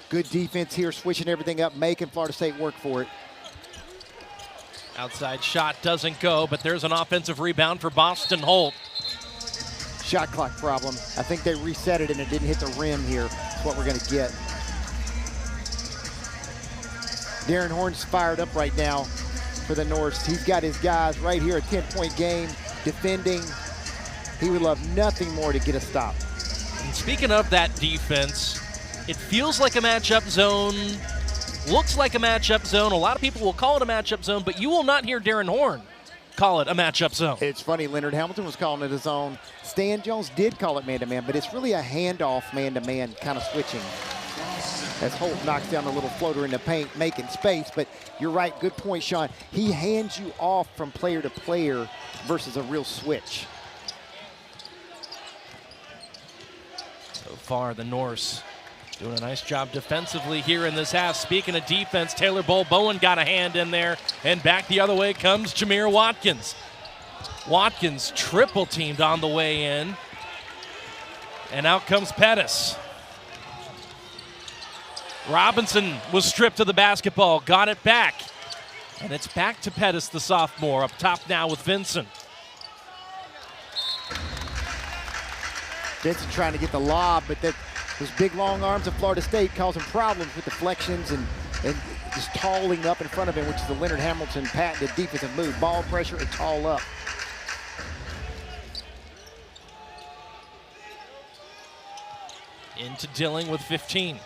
Good defense here, switching everything up, making Florida State work for it. Outside shot doesn't go, but there's an offensive rebound for Boston Holt. Shot clock problem. I think they reset it and it didn't hit the rim here. That's what we're going to get. Darren Horn's fired up right now for the Norse. He's got his guys right here, a 10-point game, defending. He would love nothing more to get a stop. And speaking of that defense, it feels like a matchup zone, looks like a matchup zone. A lot of people will call it a matchup zone, but you will not hear Darren Horn call it a matchup zone. It's funny, Leonard Hamilton was calling it a zone. Stan Jones did call it man-to-man, but it's really a handoff man-to-man kind of switching. As Holt knocks down a little floater in the paint, making space. But you're right, good point, Sean. He hands you off from player to player versus a real switch. So far, the Norse doing a nice job defensively here in this half. Speaking of defense, Taylor Bowen got a hand in there, and back the other way comes Jamir Watkins. Watkins triple teamed on the way in, and out comes Pettis. Robinson was stripped of the basketball, got it back. And it's back to Pettis, the sophomore, up top now with Vincent. Vincent trying to get the lob, but those big long arms of Florida State causing problems with deflections and just talling up in front of him, which is the Leonard Hamilton patented defensive move. Ball pressure and tall up. Into Dilling with 15.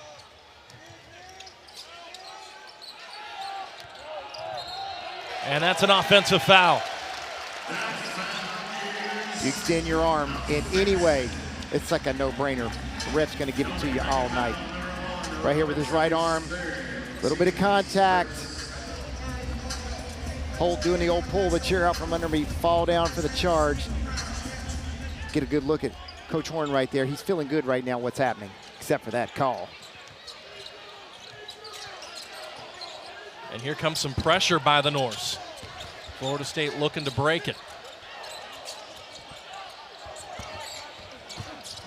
And that's an offensive foul. You extend your arm in any way, it's like a no-brainer. The ref's going to give it to you all night. Right here with his right arm, a little bit of contact. Holt doing the old pull the chair out from under me, fall down for the charge. Get a good look at Coach Horn right there. He's feeling good right now what's happening, except for that call. And here comes some pressure by the Norse. Florida State looking to break it.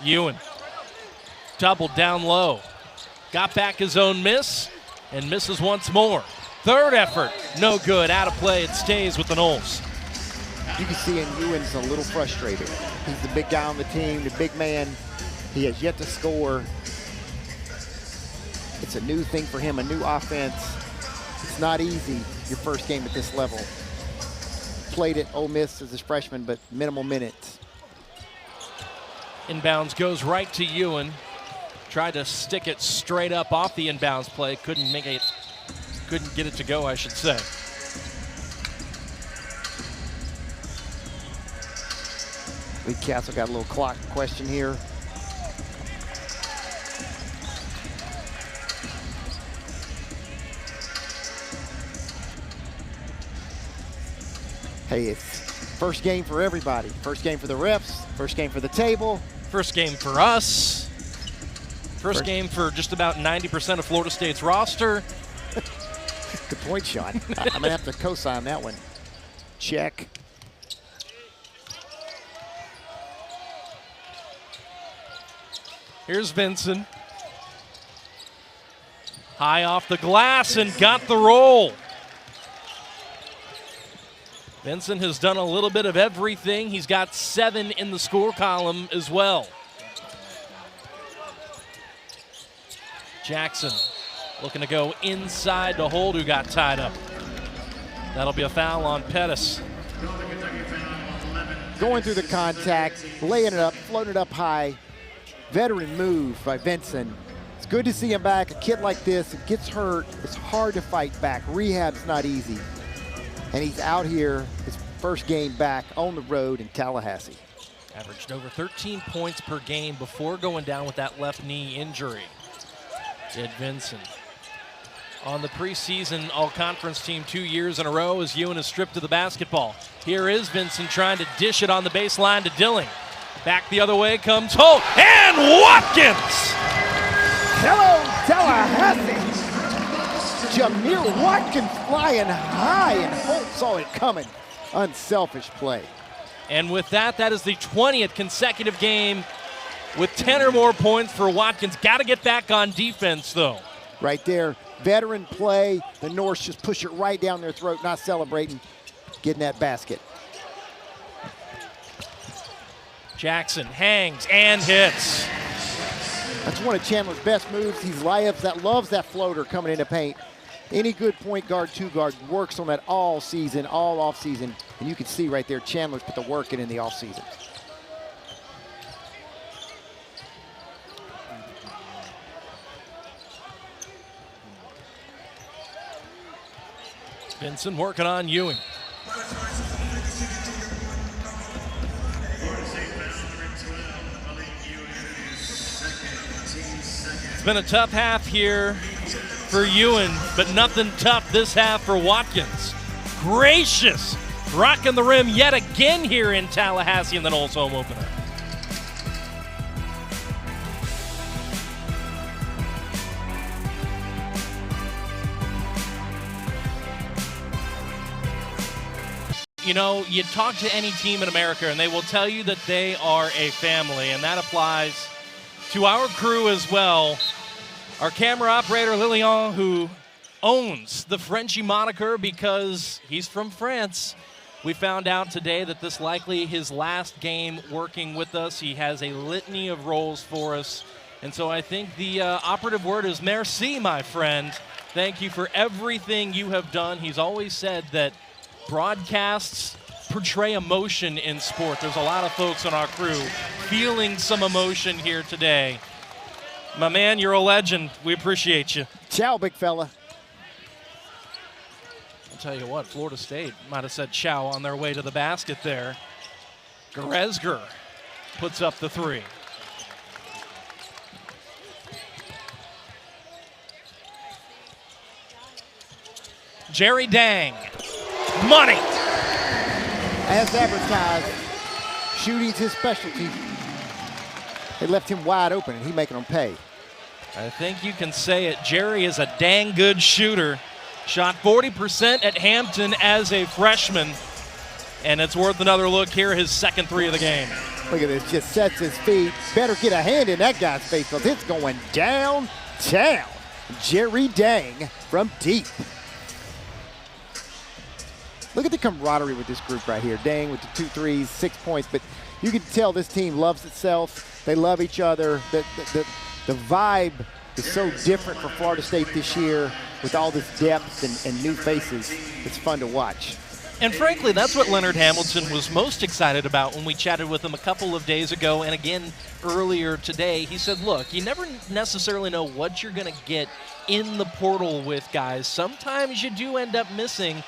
Ewan doubled down low. Got back his own miss and misses once more. Third effort, no good, out of play. It stays with the Noles. You can see Ewan's a little frustrated. He's the big guy on the team, the big man. He has yet to score. It's a new thing for him, a new offense. It's not easy, your first game at this level. Played at Ole Miss as a freshman, but minimal minutes. Inbounds goes right to Ewan. Tried to stick it straight up off the inbounds play. Couldn't get it to go, I should say. Lee Castle got a little clock question here. Hey, it's first game for everybody. First game for the refs, first game for the table. First game for us. First game for just about 90% of Florida State's roster. Good point, Sean. I'm gonna have to co-sign that one. Check. Here's Vincent. High off the glass and got the roll. Vincent has done a little bit of everything. He's got 7 in the score column as well. Jackson looking to go inside to Holt, who got tied up. That'll be a foul on Pettis. Going through the contact, laying it up, floating it up high. Veteran move by Vincent. It's good to see him back. A kid like this, it gets hurt, it's hard to fight back. Rehab's not easy. And he's out here, his first game back on the road in Tallahassee. Averaged over 13 points per game before going down with that left knee injury. Did Vincent. On the preseason all-conference team 2 years in a row as Ewan is stripped of the basketball. Here is Vincent trying to dish it on the baseline to Dilling. Back the other way comes Holt and Watkins! Hello, Tallahassee! Jamir Watkins flying high, and Holt saw it coming. Unselfish play. And with that, that is the 20th consecutive game with 10 or more points for Watkins. Got to get back on defense, though. Right there, veteran play. The Norse just push it right down their throat, not celebrating, getting that basket. Jackson hangs and hits. That's one of Chandler's best moves. He's layups that loves that floater coming into paint. Any good point guard, two guard works on that all season, all off season. And you can see right there, Chandler's put the work in the off season. Vincent working on Ewing. It's been a tough half here for Ewan, but nothing tough this half for Watkins. Gracious, rocking the rim yet again here in Tallahassee in the Noles home opener. You know, you talk to any team in America and they will tell you that they are a family, and that applies to our crew as well. Our camera operator, Lilian, who owns the Frenchie moniker because he's from France. We found out today that this likely his last game working with us. He has a litany of roles for us. And so I think the operative word is merci, my friend. Thank you for everything you have done. He's always said that broadcasts portray emotion in sport. There's a lot of folks on our crew feeling some emotion here today. My man, you're a legend. We appreciate you. Ciao, big fella. I'll tell you what, Florida State might have said ciao on their way to the basket there. Grezger puts up the three. Jerry Dang. Money. As advertised, shooting's his specialty. They left him wide open, and he's making them pay. I think you can say it. Jerry is a dang good shooter. Shot 40% at Hampton as a freshman. And it's worth another look here, his second three of the game. Look at this, just sets his feet. Better get a hand in that guy's face because it's going downtown. Jerry Dang from deep. Look at the camaraderie with this group right here. Dang with the 2 threes, 6 points. But you can tell this team loves itself. They love each other. The vibe is so different for Florida State this year with all this depth and new faces. It's fun to watch. And frankly, that's what Leonard Hamilton was most excited about when we chatted with him a couple of days ago and again earlier today. He said, look, you never necessarily know what you're going to get in the portal with guys. Sometimes you do end up missing.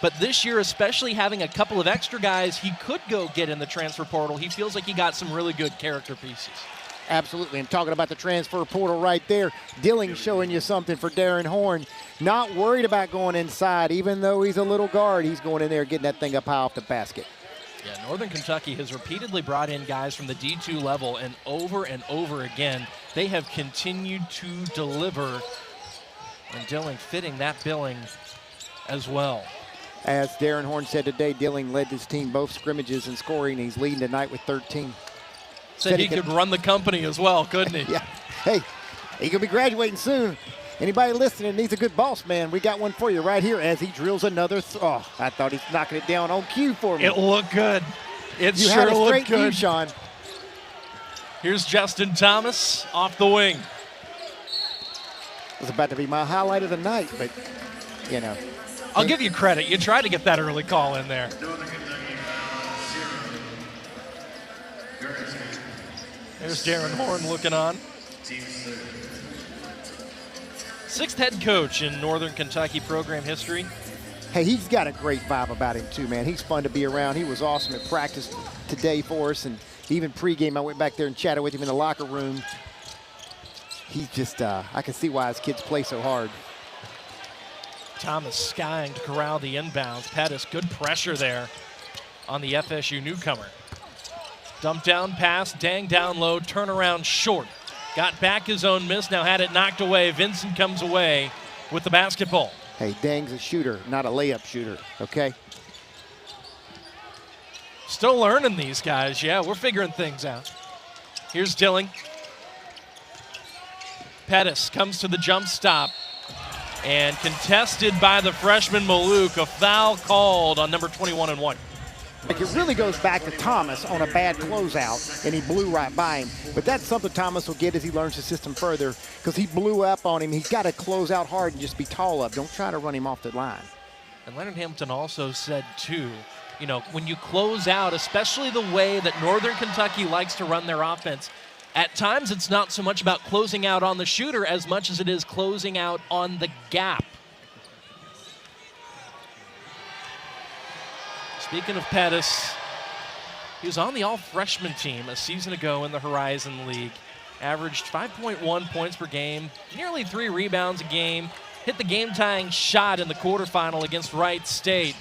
But this year, especially having a couple of extra guys he could go get in the transfer portal, he feels like he got some really good character pieces. Absolutely. And talking about the transfer portal right there, Dilling showing you something for Darren Horn. Not worried about going inside. Even though he's a little guard, he's going in there getting that thing up high off the basket. Yeah, Northern Kentucky has repeatedly brought in guys from the D2 level, and over again, they have continued to deliver. And Dilling fitting that billing as well. As Darren Horn said today, Dilling led his team both scrimmages and scoring. He's leading tonight with 13. Said he could run the company as well, couldn't he? Yeah. Hey, he could be graduating soon. Anybody listening needs a good boss man. We got one for you right here as he drills another. Oh, I thought he's knocking it down on cue for me. It looked good. It you sure had a looked straight good. view, Sean. Here's Justin Thomas off the wing. It was about to be my highlight of the night, but, you know. I'll give you credit. You tried to get that early call in there. There's Darren Horn looking on. Sixth head coach in Northern Kentucky program history. Hey, he's got a great vibe about him too, man. He's fun to be around. He was awesome at practice today for us, and even pregame I went back there and chatted with him in the locker room. He's just, I can see why his kids play so hard. Thomas skying to corral the inbounds. Pettis, good pressure there on the FSU newcomer. Dump down pass, Dang down low, turnaround short. Got back his own miss, now had it knocked away. Vincent comes away with the basketball. Hey, Dang's a shooter, not a layup shooter, okay? Still learning these guys, yeah, we're figuring things out. Here's Dilling. Pettis comes to the jump stop. And contested by the freshman Maluk, a foul called on number 21 and 1. Like it really goes back to Thomas on a bad closeout, and he blew right by him. But that's something Thomas will get as he learns the system further, because he blew up on him. He's got to close out hard and just be tall up. Don't try to run him off the line. And Leonard Hamilton also said, too, you know, when you close out, especially the way that Northern Kentucky likes to run their offense, at times it's not so much about closing out on the shooter as much as it is closing out on the gap. Speaking of Pettis, he was on the all-freshman team a season ago in the Horizon League. Averaged 5.1 points per game, nearly 3 rebounds a game, hit the game-tying shot in the quarterfinal against Wright State,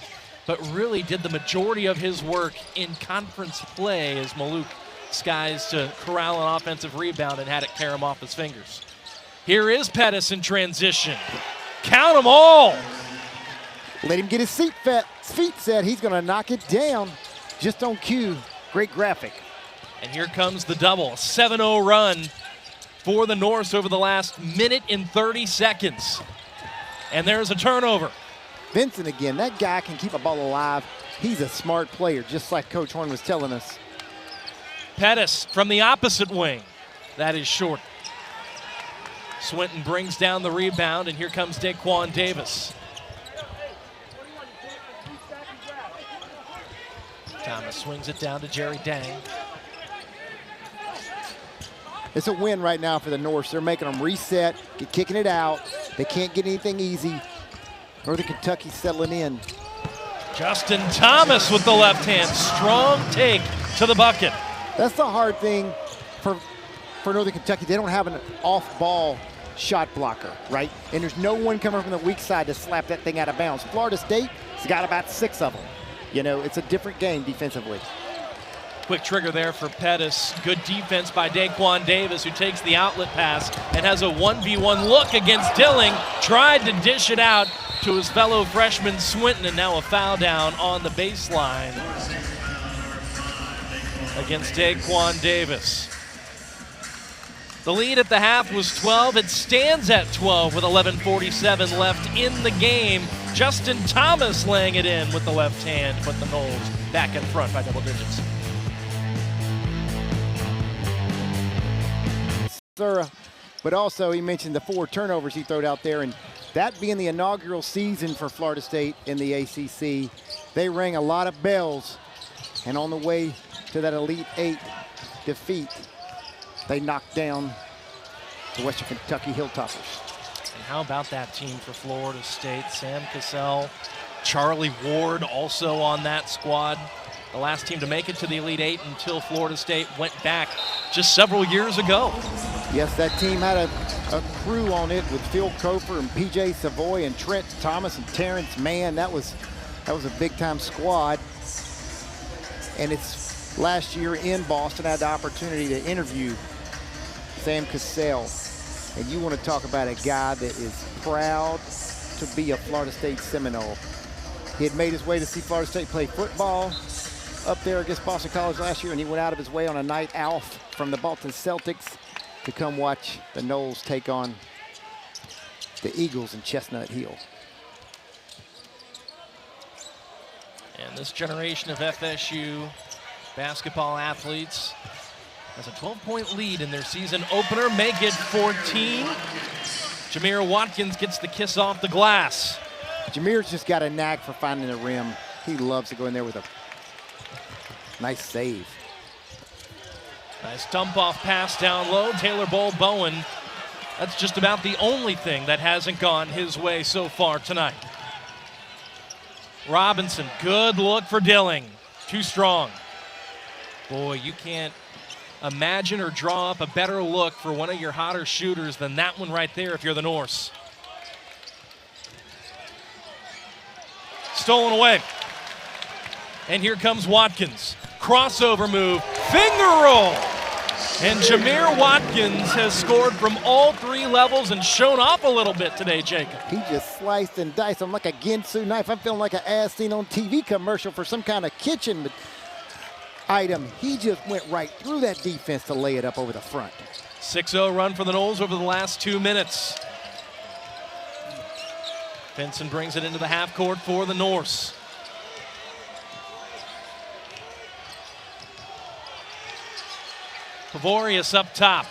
but really did the majority of his work in conference play as Maluk skies to corral an offensive rebound and had it tear him off his fingers. Here is Pettis in transition. Count them all. Let him get his feet set. He's going to knock it down just on cue. Great graphic. And here comes the double. 7-0 run for the Norse over the last minute and 30 seconds. And there's a turnover. Vincent again, that guy can keep a ball alive. He's a smart player, just like Coach Horn was telling us. Pettis from the opposite wing. That is short. Swinton brings down the rebound, and here comes Daquan Davis. Thomas swings it down to Jerry Dang. It's a win right now for the Norse. They're making them reset, kicking it out. They can't get anything easy. Northern Kentucky settling in. Justin Thomas with the left hand. Strong take to the bucket. That's the hard thing for Northern Kentucky. They don't have an off-ball shot blocker, right? And there's no one coming from the weak side to slap that thing out of bounds. Florida State has got about 6 of them. You know, it's a different game defensively. Quick trigger there for Pettis. Good defense by Daquan Davis, who takes the outlet pass and has a 1v1 look against Dilling. Tried to dish it out to his fellow freshman Swinton, and now a foul down on the baseline against Daquan Davis. The lead at the half was 12. It stands at 12 with 11:47 left in the game. Justin Thomas laying it in with the left hand to put the Noles back in front by double digits. But also he mentioned the 4 turnovers he throwed out there, and that being the inaugural season for Florida State in the ACC, they rang a lot of bells, and on the way to that Elite 8 defeat, they knocked down the Western Kentucky Hilltoppers. And how about that team for Florida State? Sam Cassell, Charlie Ward also on that squad. The last team to make it to the Elite 8 until Florida State went back just several years ago. Yes, that team had a crew on it with Phil Kofer and PJ Savoy and Trent Thomas and Terrence Mann. That was a big-time squad. And it's last year in Boston, I had the opportunity to interview Sam Cassell. And you want to talk about a guy that is proud to be a Florida State Seminole. He had made his way to see Florida State play football up there against Boston College last year, and he went out of his way on a night out from the Boston Celtics to come watch the Noles take on the Eagles in Chestnut Hill. And this generation of FSU basketball athletes has a 12-point lead in their season opener, make it 14. Jamir Watkins gets the kiss off the glass. Jamir's just got a knack for finding the rim. He loves to go in there with a nice save. Nice dump-off pass down low. Taylor Bowen. That's just about the only thing that hasn't gone his way so far tonight. Robinson, good look for Dilling. Too strong. Boy, you can't imagine or draw up a better look for one of your hotter shooters than that one right there if you're the Norse. Stolen away. And here comes Watkins. Crossover move, finger roll. And Jamir Watkins has scored from all 3 levels and shown off a little bit today, Jacob. He just sliced and diced. I'm like a Ginsu knife. I'm feeling like an ass seen on TV commercial for some kind of kitchen item. He just went right through that defense to lay it up over the front. 6-0 run for the Noles over the last 2 minutes. Vincent brings it into the half court for the Norse. Pavorius up top,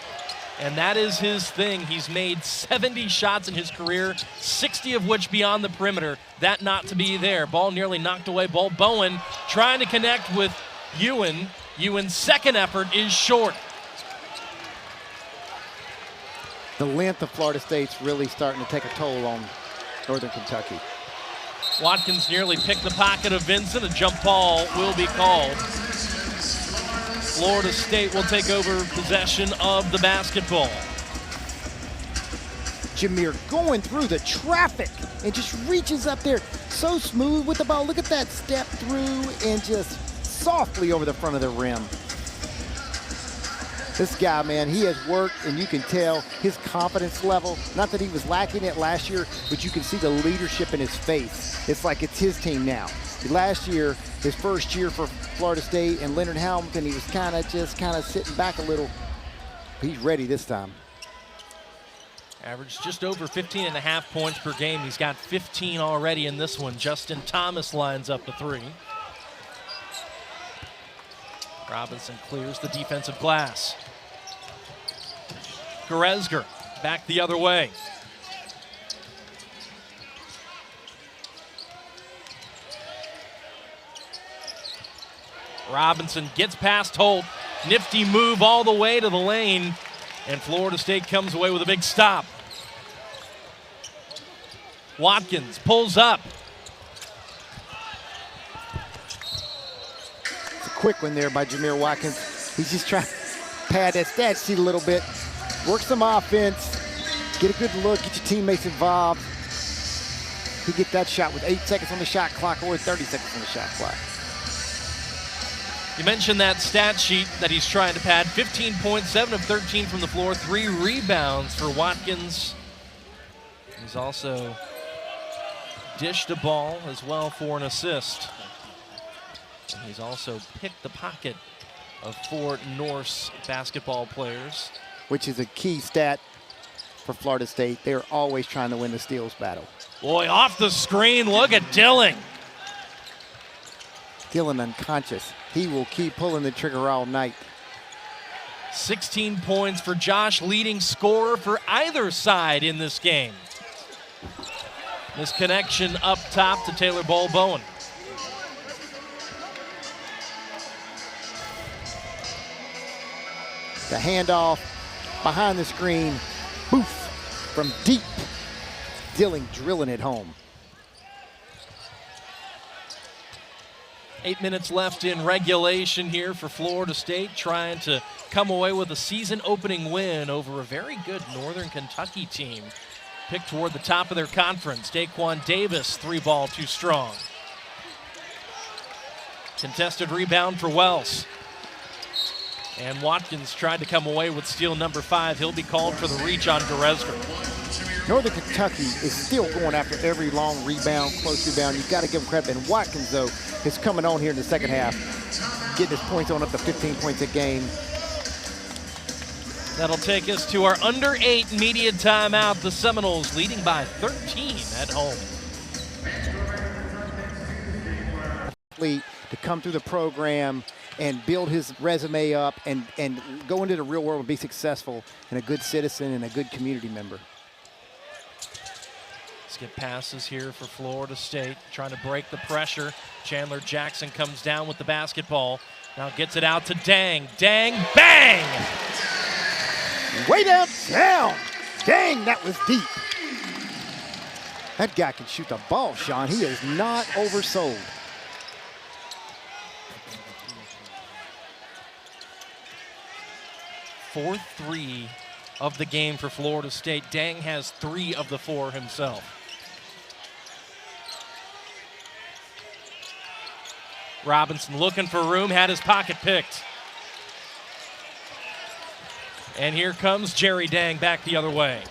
and that is his thing. He's made 70 shots in his career, 60 of which beyond the perimeter. That not to be there. Ball nearly knocked away. Bowen trying to connect with Ewan. Ewan's second effort is short. The length of Florida State's really starting to take a toll on Northern Kentucky. Watkins nearly picked the pocket of Vincent. A jump ball will be called. Florida State will take over possession of the basketball. Jamir going through the traffic and just reaches up there so smooth with the ball. Look at that step through and just softly over the front of the rim. This guy, man, he has worked, and you can tell his confidence level. Not that he was lacking it last year, but you can see the leadership in his face. It's like it's his team now. Last year, his first year for Florida State and Leonard Hamilton, he was kind of sitting back a little. He's ready this time. Averaged just over 15.5 points per game. He's got 15 already in this one. Justin Thomas lines up the three. Robinson clears the defensive glass. Goretzka back the other way. Robinson gets past Holt. Nifty move all the way to the lane. And Florida State comes away with a big stop. Watkins pulls up. It's a quick one there by Jamir Watkins. He's just trying to pad that stat sheet a little bit. Work some offense. Get a good look. Get your teammates involved. He get that shot with 8 seconds on the shot clock or 30 seconds on the shot clock. You mentioned that stat sheet that he's trying to pad. 15 points, 7 of 13 from the floor, 3 rebounds for Watkins. He's also dished a ball as well for an assist. And he's also picked the pocket of 4 Norse basketball players. Which is a key stat for Florida State. They're always trying to win the steals battle. Boy, off the screen, look at Dilling. Dylan unconscious. He will keep pulling the trigger all night. 16 points for Josh, leading scorer for either side in this game. This connection up top to Taylor Bowen. The handoff behind the screen. Boof from deep. Dilling drilling it home. 8 minutes left in regulation here for Florida State, trying to come away with a season-opening win over a very good Northern Kentucky team. Picked toward the top of their conference. Daquan Davis, 3-ball too strong. Contested rebound for Wells. And Watkins tried to come away with steal number 5. He'll be called for the reach on Goretzka. Northern Kentucky is still going after every long rebound, close rebound. You've got to give them credit. And Watkins, though, is coming on here in the second half, getting his points on up to 15 points a game. That'll take us to our under 8 media timeout. The Seminoles leading by 13 at home. To come through the program and build his resume up and go into the real world and be successful and a good citizen and a good community member. Let's get passes here for Florida State, trying to break the pressure. Chandler Jackson comes down with the basketball. Now gets it out to Dang. Dang, bang! Way downtown. Dang, that was deep. That guy can shoot the ball, Sean. He is not oversold. Fourth 3 of the game for Florida State. Dang has 3 of the 4 himself. Robinson looking for room, had his pocket picked. And here comes Jerry Dang back the other way.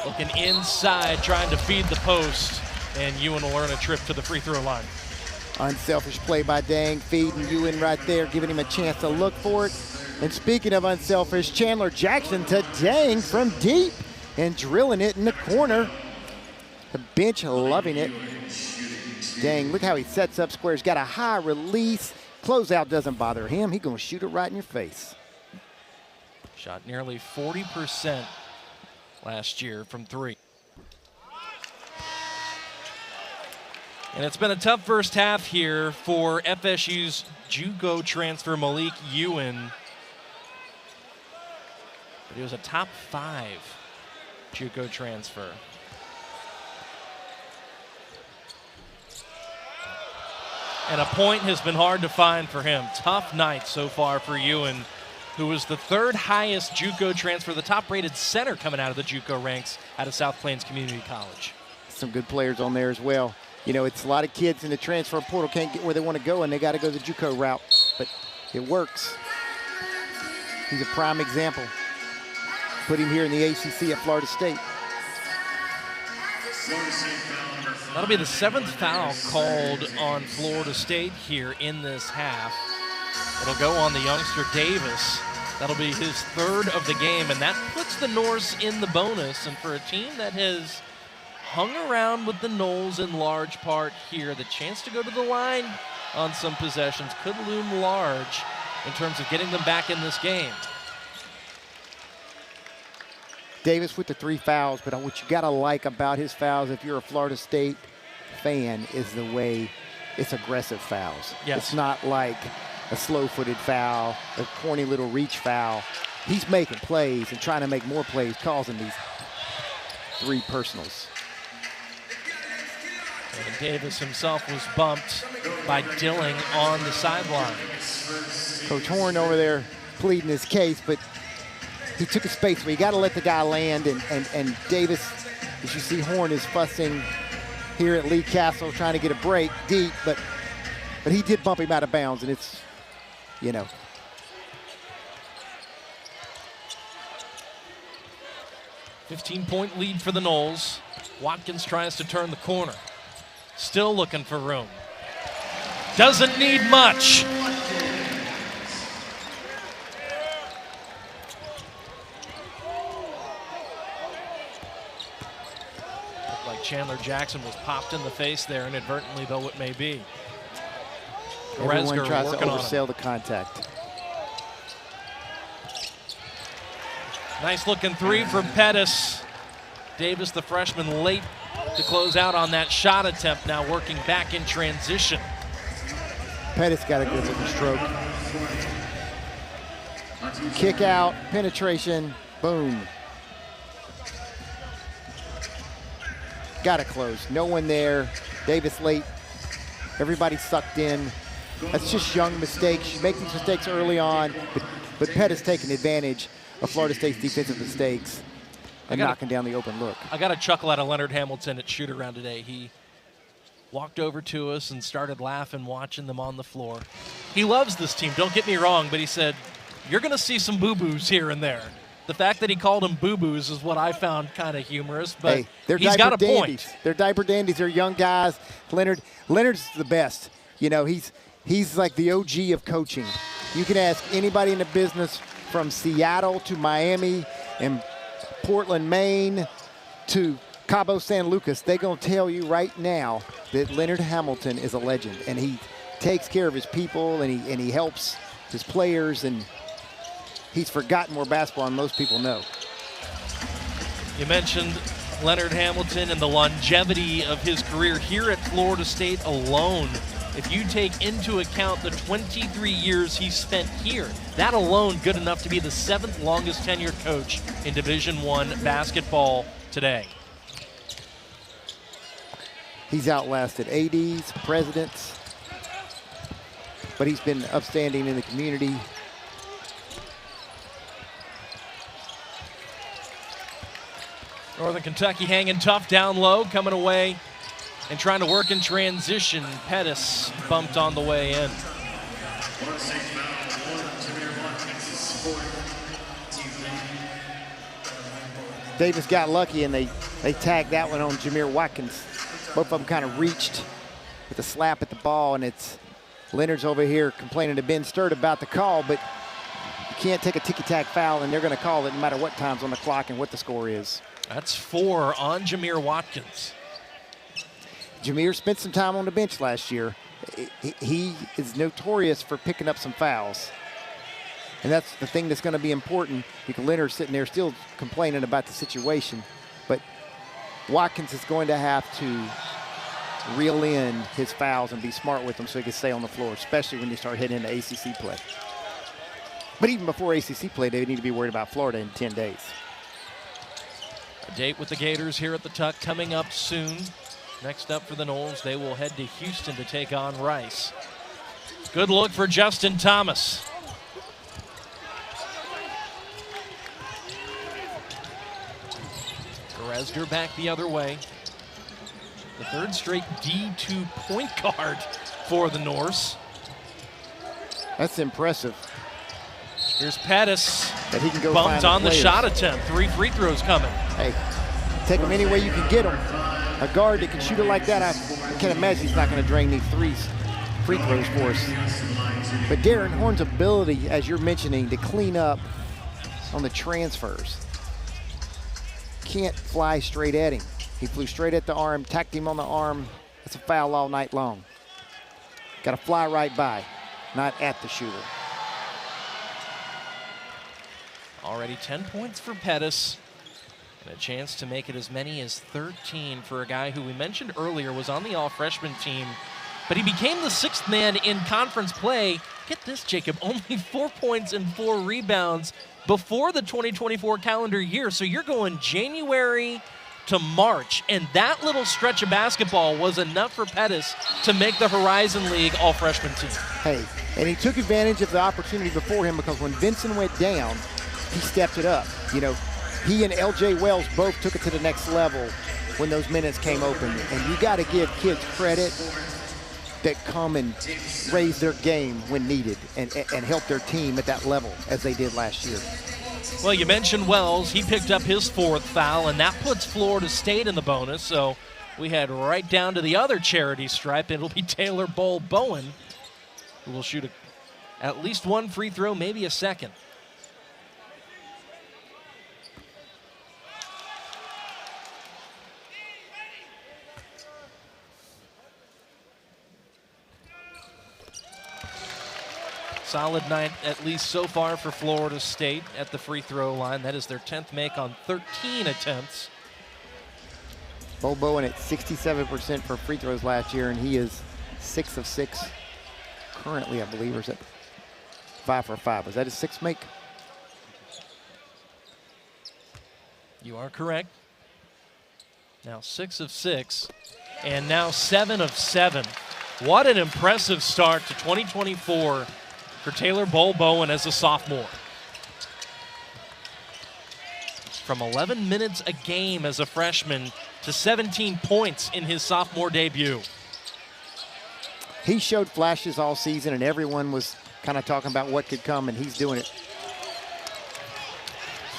Looking inside, trying to feed the post, and Ewan will earn a trip to the free throw line. Unselfish play by Dang, feeding Ewan right there, giving him a chance to look for it. And speaking of unselfish, Chandler Jackson to Dang from deep and drilling it in the corner. The bench loving it. Dang, look how he sets up squares. Got a high release. Closeout doesn't bother him. He's going to shoot it right in your face. Shot nearly 40% last year from 3. And it's been a tough first half here for FSU's JUCO transfer Malik Ewan. But he was a top 5 JUCO transfer. And a point has been hard to find for him. Tough night so far for Ewan, who was the 3rd highest JUCO transfer, the top-rated center coming out of the JUCO ranks out of South Plains Community College. Some good players on there as well. You know, it's a lot of kids in the transfer portal can't get where they want to go, and they got to go the JUCO route, but it works. He's a prime example. Put him here in the ACC at Florida State. That'll be the 7th foul called on Florida State here in this half. It'll go on the youngster Davis. That'll be his third of the game, and that puts the Norse in the bonus. And for a team that has hung around with the Noles in large part here, the chance to go to the line on some possessions could loom large in terms of getting them back in this game. Davis with the 3 fouls, but what you gotta like about his fouls, if you're a Florida State fan, is the way it's aggressive fouls. Yes. It's not like a slow-footed foul, a corny little reach foul. He's making plays and trying to make more plays, causing these 3 personals. And Davis himself was bumped by Dilling on the sideline. Coach Horn over there pleading his case, but he took a space where you got to let the guy land, and Davis, as you see, Horn is fussing here at Lee Castle, trying to get a break deep, but he did bump him out of bounds, and it's, you know. 15-point lead for the Noles. Watkins tries to turn the corner. Still looking for room. Doesn't need much. Looked like Chandler Jackson was popped in the face there inadvertently, though it may be. Everyone tries to working on oversell the contact. Nice looking 3 from Pettis. Davis, the freshman, late to close out on that shot attempt, now working back in transition. Pettis got a good looking stroke. Kick out, penetration, boom. Got to close, no one there. Davis late, everybody sucked in. That's just young mistakes. You make these mistakes early on, but Pettis taking advantage of Florida State's defensive mistakes and knocking down the open look. I got a chuckle out of Leonard Hamilton at shoot-around today. He walked over to us and started laughing, watching them on the floor. He loves this team, don't get me wrong, but he said, you're going to see some boo-boos here and there. The fact that he called them boo-boos is what I found kind of humorous, but hey, he's got a point. They're diaper dandies. They're young guys. Leonard's the best. You know, he's like the OG of coaching. You can ask anybody in the business from Seattle to Miami and Portland, Maine to Cabo San Lucas. They're going to tell you right now that Leonard Hamilton is a legend, and he takes care of his people, and he helps his players, and he's forgotten more basketball than most people know. You mentioned Leonard Hamilton and the longevity of his career here at Florida State alone. If you take into account the 23 years he spent here, that alone good enough to be the 7th longest tenured coach in Division I basketball today. He's outlasted ADs, presidents, but he's been upstanding in the community. Northern Kentucky hanging tough down low, coming away and trying to work in transition. Pettis bumped on the way in. Davis got lucky, and they tagged that one on Jamir Watkins. Both of them kind of reached with a slap at the ball, and it's Leonard's over here complaining to Ben Sturt about the call, but you can't take a ticky-tack foul, and they're going to call it no matter what time's on the clock and what the score is. That's 4 on Jamir Watkins. Jamir spent some time on the bench last year. He is notorious for picking up some fouls. And that's the thing that's going to be important, because Leonard's sitting there still complaining about the situation. But Watkins is going to have to reel in his fouls and be smart with them so he can stay on the floor, especially when you start heading into ACC play. But even before ACC play, they need to be worried about Florida in 10 days. A date with the Gators here at the Tuck coming up soon. Next up for the Noles, they will head to Houston to take on Rice. Good look for Justin Thomas. Resger back the other way. The 3rd straight D2 point guard for the Norse. That's impressive. Here's Pettis. That he can go bumped on the players. shot attempt. 3 free throws coming. Hey, take them any way you can get them. A guard that can shoot it like that, I can't imagine he's not going to drain these threes free throws for us. But Darren Horn's ability, as you're mentioning, to clean up on the transfers. Can't fly straight at him. He flew straight at the arm, tacked him on the arm. That's a foul all night long. Got to fly right by, not at the shooter. Already 10 points for Pettis. And a chance to make it as many as 13 for a guy who we mentioned earlier was on the all-freshman team. But he became the 6th man in conference play. Get this, Jacob, only 4 points and 4 rebounds before the 2024 calendar year. So you're going January to March, and that little stretch of basketball was enough for Pettis to make the Horizon League all-freshman team. Hey, and he took advantage of the opportunity before him, because when Vincent went down, he stepped it up. You know, he and LJ Wells both took it to the next level when those minutes came open. And you got to give kids credit that come and raise their game when needed and help their team at that level as they did last year. Well, you mentioned Wells. He picked up his 4th foul, and that puts Florida State in the bonus. So we head right down to the other charity stripe. It'll be Taylor Bowen, who will shoot at least 1 free throw, maybe a second. Solid night, at least so far, for Florida State at the free throw line. That is their 10th make on 13 attempts. Bowen at 67% for free throws last year, and he is 6 of 6 currently, I believe, or is that 5 for 5? Was that his 6th make? You are correct. Now 6 of 6, and now 7 of 7. What an impressive start to 2024 for Taylor Bowen as a sophomore. From 11 minutes a game as a freshman to 17 points in his sophomore debut. He showed flashes all season, and everyone was kind of talking about what could come, and he's doing it.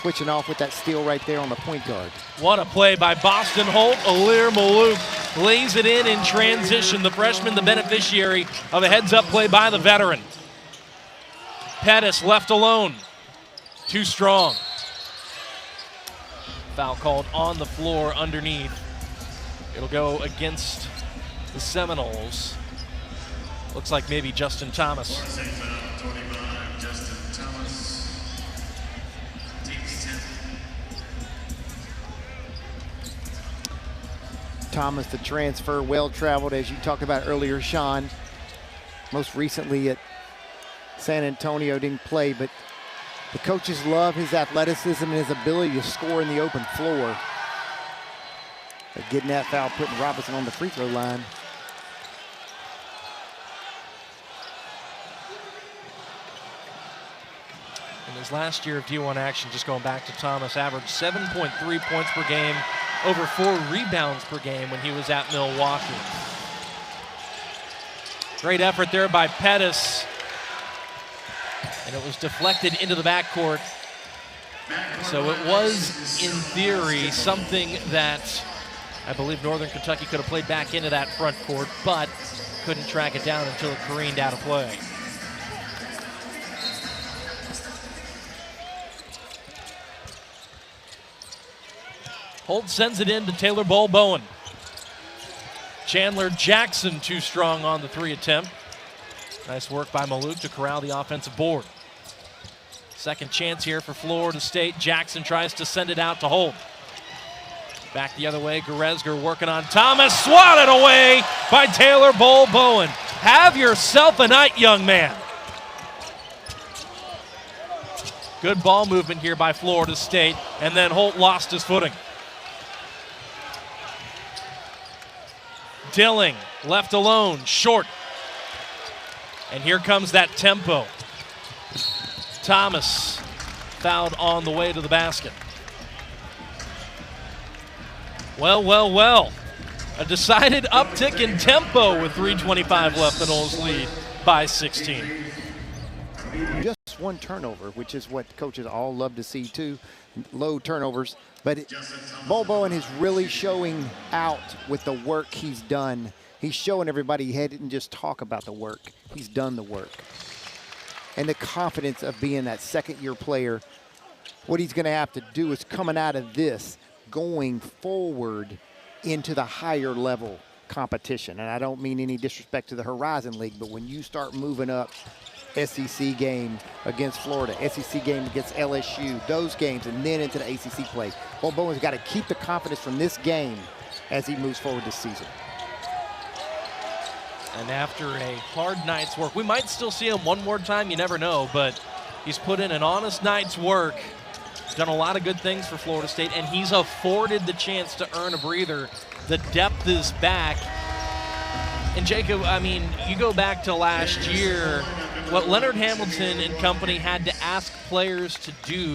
Switching off with that steal right there on the point guard. What a play by Boston Holt. Alir Malouk lays it in transition. The freshman, the beneficiary of a heads-up play by the veteran. Pettis left alone. Too strong. Foul called on the floor underneath. It'll go against the Seminoles. Looks like maybe Justin Thomas. Thomas, the transfer, well-traveled, as you talked about earlier, Sean. Most recently at San Antonio, didn't play, but the coaches love his athleticism and his ability to score in the open floor. But getting that foul, putting Robinson on the free throw line. In his last year of D1 action, just going back to Thomas, averaged 7.3 points per game, over 4 rebounds per game when he was at Milwaukee. Great effort there by Pettis. And it was deflected into the backcourt. So it was, in theory, something that I believe Northern Kentucky could have played back into that front court, but couldn't track it down until it careened out of play. Holt sends it in to Taylor Bowen. Chandler Jackson too strong on the 3 attempt. Nice work by Malouk to corral the offensive board. Second chance here for Florida State. Jackson tries to send it out to Holt. Back the other way, Goresger working on Thomas. Swatted away by Taylor Bowen. Have yourself a night, young man. Good ball movement here by Florida State, and then Holt lost his footing. Dilling left alone, short. And here comes that tempo. Thomas fouled on the way to the basket. Well. A decided uptick in tempo with 3:25 left. The Noles lead by 16. Just 1 turnover, which is what coaches all love to see too, low turnovers. But Bowen is really showing out with the work he's done He's showing everybody he didn't just talk about the work. He's done the work. And the confidence of being that second-year player, what he's going to have to do is coming out of this, going forward into the higher level competition. And I don't mean any disrespect to the Horizon League, but when you start moving up SEC game against Florida, SEC game against LSU, those games, and then into the ACC play, well, Bowen's got to keep the confidence from this game as he moves forward this season. And after a hard night's work, we might still see him one more time, you never know, but he's put in an honest night's work, done a lot of good things for Florida State, and he's afforded the chance to earn a breather. The depth is back. And Jacob, I mean, you go back to last year, what Leonard Hamilton and company had to ask players to do.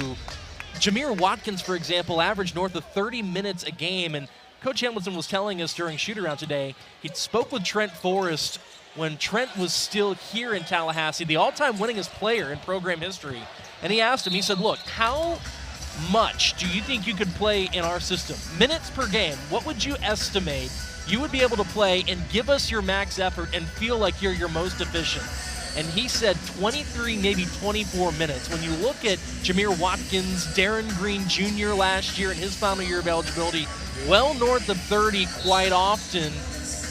Jamir Watkins, for example, averaged north of 30 minutes a game, and Coach Hamilton was telling us during shoot-around today, he spoke with Trent Forrest when Trent was still here in Tallahassee, the all-time winningest player in program history. And he asked him, he said, look, how much do you think you could play in our system? Minutes per game, what would you estimate you would be able to play and give us your max effort and feel like you're your most efficient? And he said 23, maybe 24 minutes. When you look at Jamir Watkins, Darren Green Jr. last year in his final year of eligibility, well north of 30 quite often.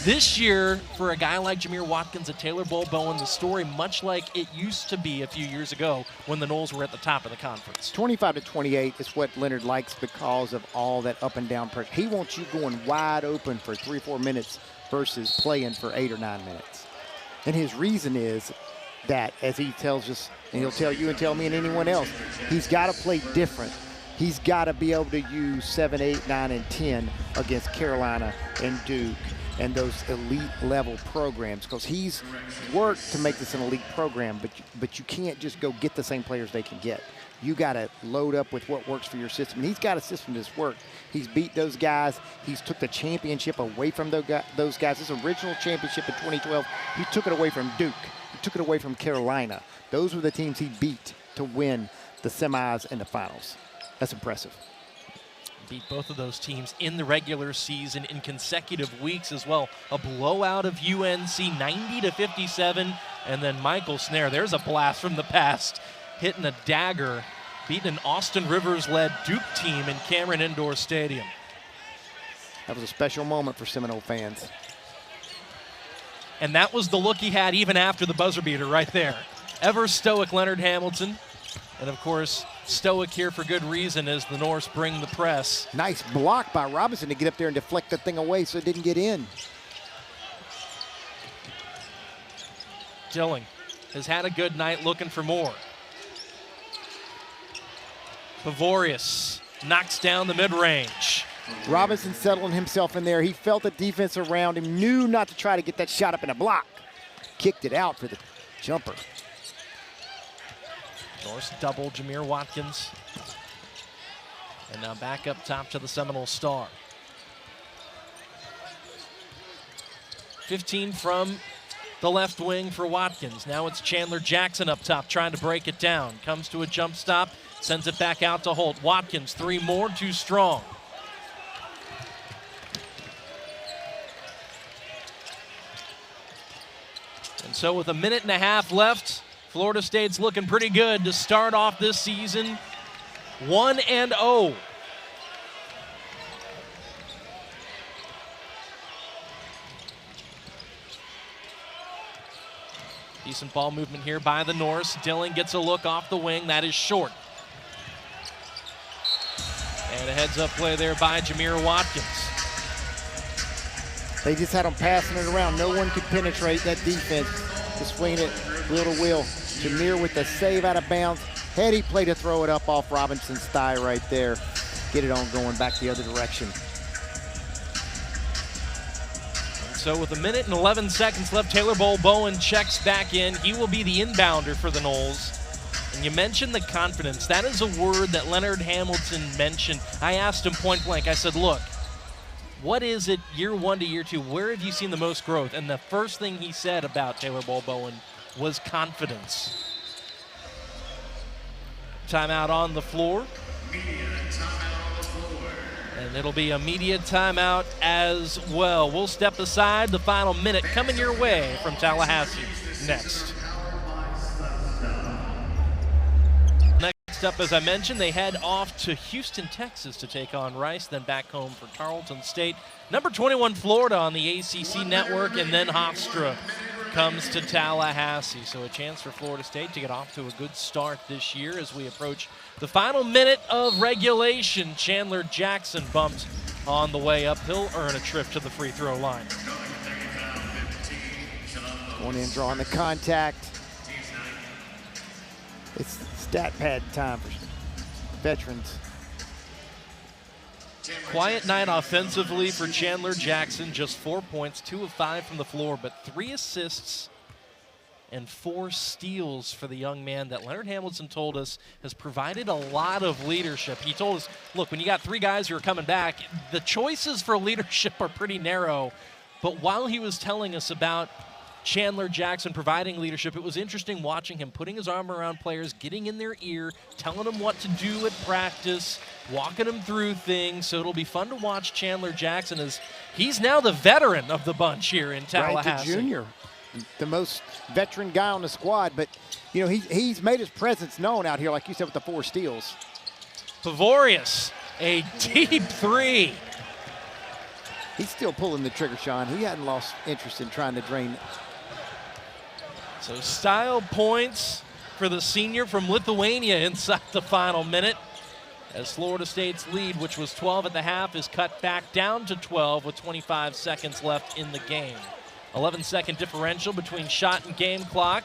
This year, for a guy like Jamir Watkins at Taylor Bowen, the story much like it used to be a few years ago when the Noles were at the top of the conference. 25 to 28 is what Leonard likes because of all that up and down pressure. He wants you going wide open for 3-4 minutes versus playing for 8 or 9 minutes. And his reason is that, as he tells us, and he'll tell you and tell me and anyone else, he's got to play different. He's got to be able to use 7, 8, 9, and 10 against Carolina and Duke and those elite level programs, because he's worked to make this an elite program, but you can't just go get the same players they can get. You got to load up with what works for your system. And he's got a system that's worked. He's beat those guys. He's took the championship away from those guys. His original championship in 2012, he took it away from Duke. He took it away from Carolina. Those were the teams he beat to win the semis and the finals. That's impressive. Beat both of those teams in the regular season in consecutive weeks as well. A blowout of UNC, 90-57, and then Michael Snare, there's a blast from the past, hitting a dagger, beating an Austin Rivers-led Duke team in Cameron Indoor Stadium. That was a special moment for Seminole fans. And that was the look he had even after the buzzer beater right there. Ever stoic Leonard Hamilton, and of course, stoic here for good reason as the Norse bring the press. Nice block by Robinson to get up there and deflect the thing away so it didn't get in. Dilling has had a good night looking for more. Pavorius knocks down the mid-range. Robinson settling himself in there. He felt the defense around him, knew not to try to get that shot up in a block. Kicked it out for the jumper. Norse double Jamir Watkins. And now back up top to the Seminole star. 15 from the left wing for Watkins. Now it's Chandler Jackson up top trying to break it down. Comes to a jump stop, sends it back out to Holt. Watkins, 3 more, too strong. And so with a minute and a half left, Florida State's looking pretty good to start off this season 1-0. Decent ball movement here by the Norse. Dilling gets a look off the wing. That is short. And a heads-up play there by Jamir Watkins. They just had him passing it around. No one could penetrate that defense. Just swinging it wheel to wheel. Jamir with the save out of bounds. Heady play to throw it up off Robinson's thigh right there. Get it on going back the other direction. And so with a minute and 11 seconds left, Taylor Bowen checks back in. He will be the inbounder for the Noles. And you mentioned the confidence. That is a word that Leonard Hamilton mentioned. I asked him point blank. I said, look, what is it year 1 to year 2? Where have you seen the most growth? And the first thing he said about Taylor Bowen was confidence. Timeout on the floor. And And it'll be a media timeout as well. We'll step aside. The final minute coming your way from Tallahassee next. Next up, as I mentioned, they head off to Houston, Texas to take on Rice, then back home for Tarleton State. Number 21, Florida on the ACC network, and then Hofstra comes to Tallahassee. So a chance for Florida State to get off to a good start this year as we approach the final minute of regulation. Chandler Jackson bumped on the way up. He'll earn a trip to the free throw line. Going in, drawing the contact. It's stat pad time for veterans. Quiet night offensively for Chandler Jackson. Just 4 points, 2 of 5 from the floor, but 3 assists and 4 steals for the young man that Leonard Hamilton told us has provided a lot of leadership. He told us, look, when you got 3 guys who are coming back, the choices for leadership are pretty narrow. But while he was telling us about Chandler Jackson providing leadership, it was interesting watching him putting his arm around players, getting in their ear, telling them what to do at practice, walking them through things. So it'll be fun to watch Chandler Jackson as he's now the veteran of the bunch here in Tallahassee. Right, the junior, the most veteran guy on the squad. But, you know, he's made his presence known out here, like you said, with the 4 steals. Pavorius, a deep 3. He's still pulling the trigger, Sean. He hadn't lost interest in trying to drain. So style points for the senior from Lithuania inside the final minute, as Florida State's lead, which was 12 at the half, is cut back down to 12 with 25 seconds left in the game. 11-second differential between shot and game clock.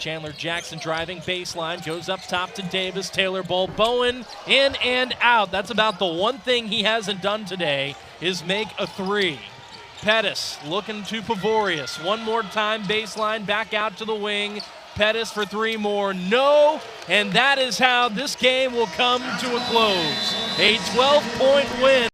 Chandler Jackson driving baseline, goes up top to Davis, Taylor Bowl, Bowen, in and out. That's about the one thing he hasn't done today, is make a 3. Pettis looking to Pavorius. One more time, baseline, back out to the wing. Pettis for 3 more, no, and that is how this game will come to a close. A 12-point win.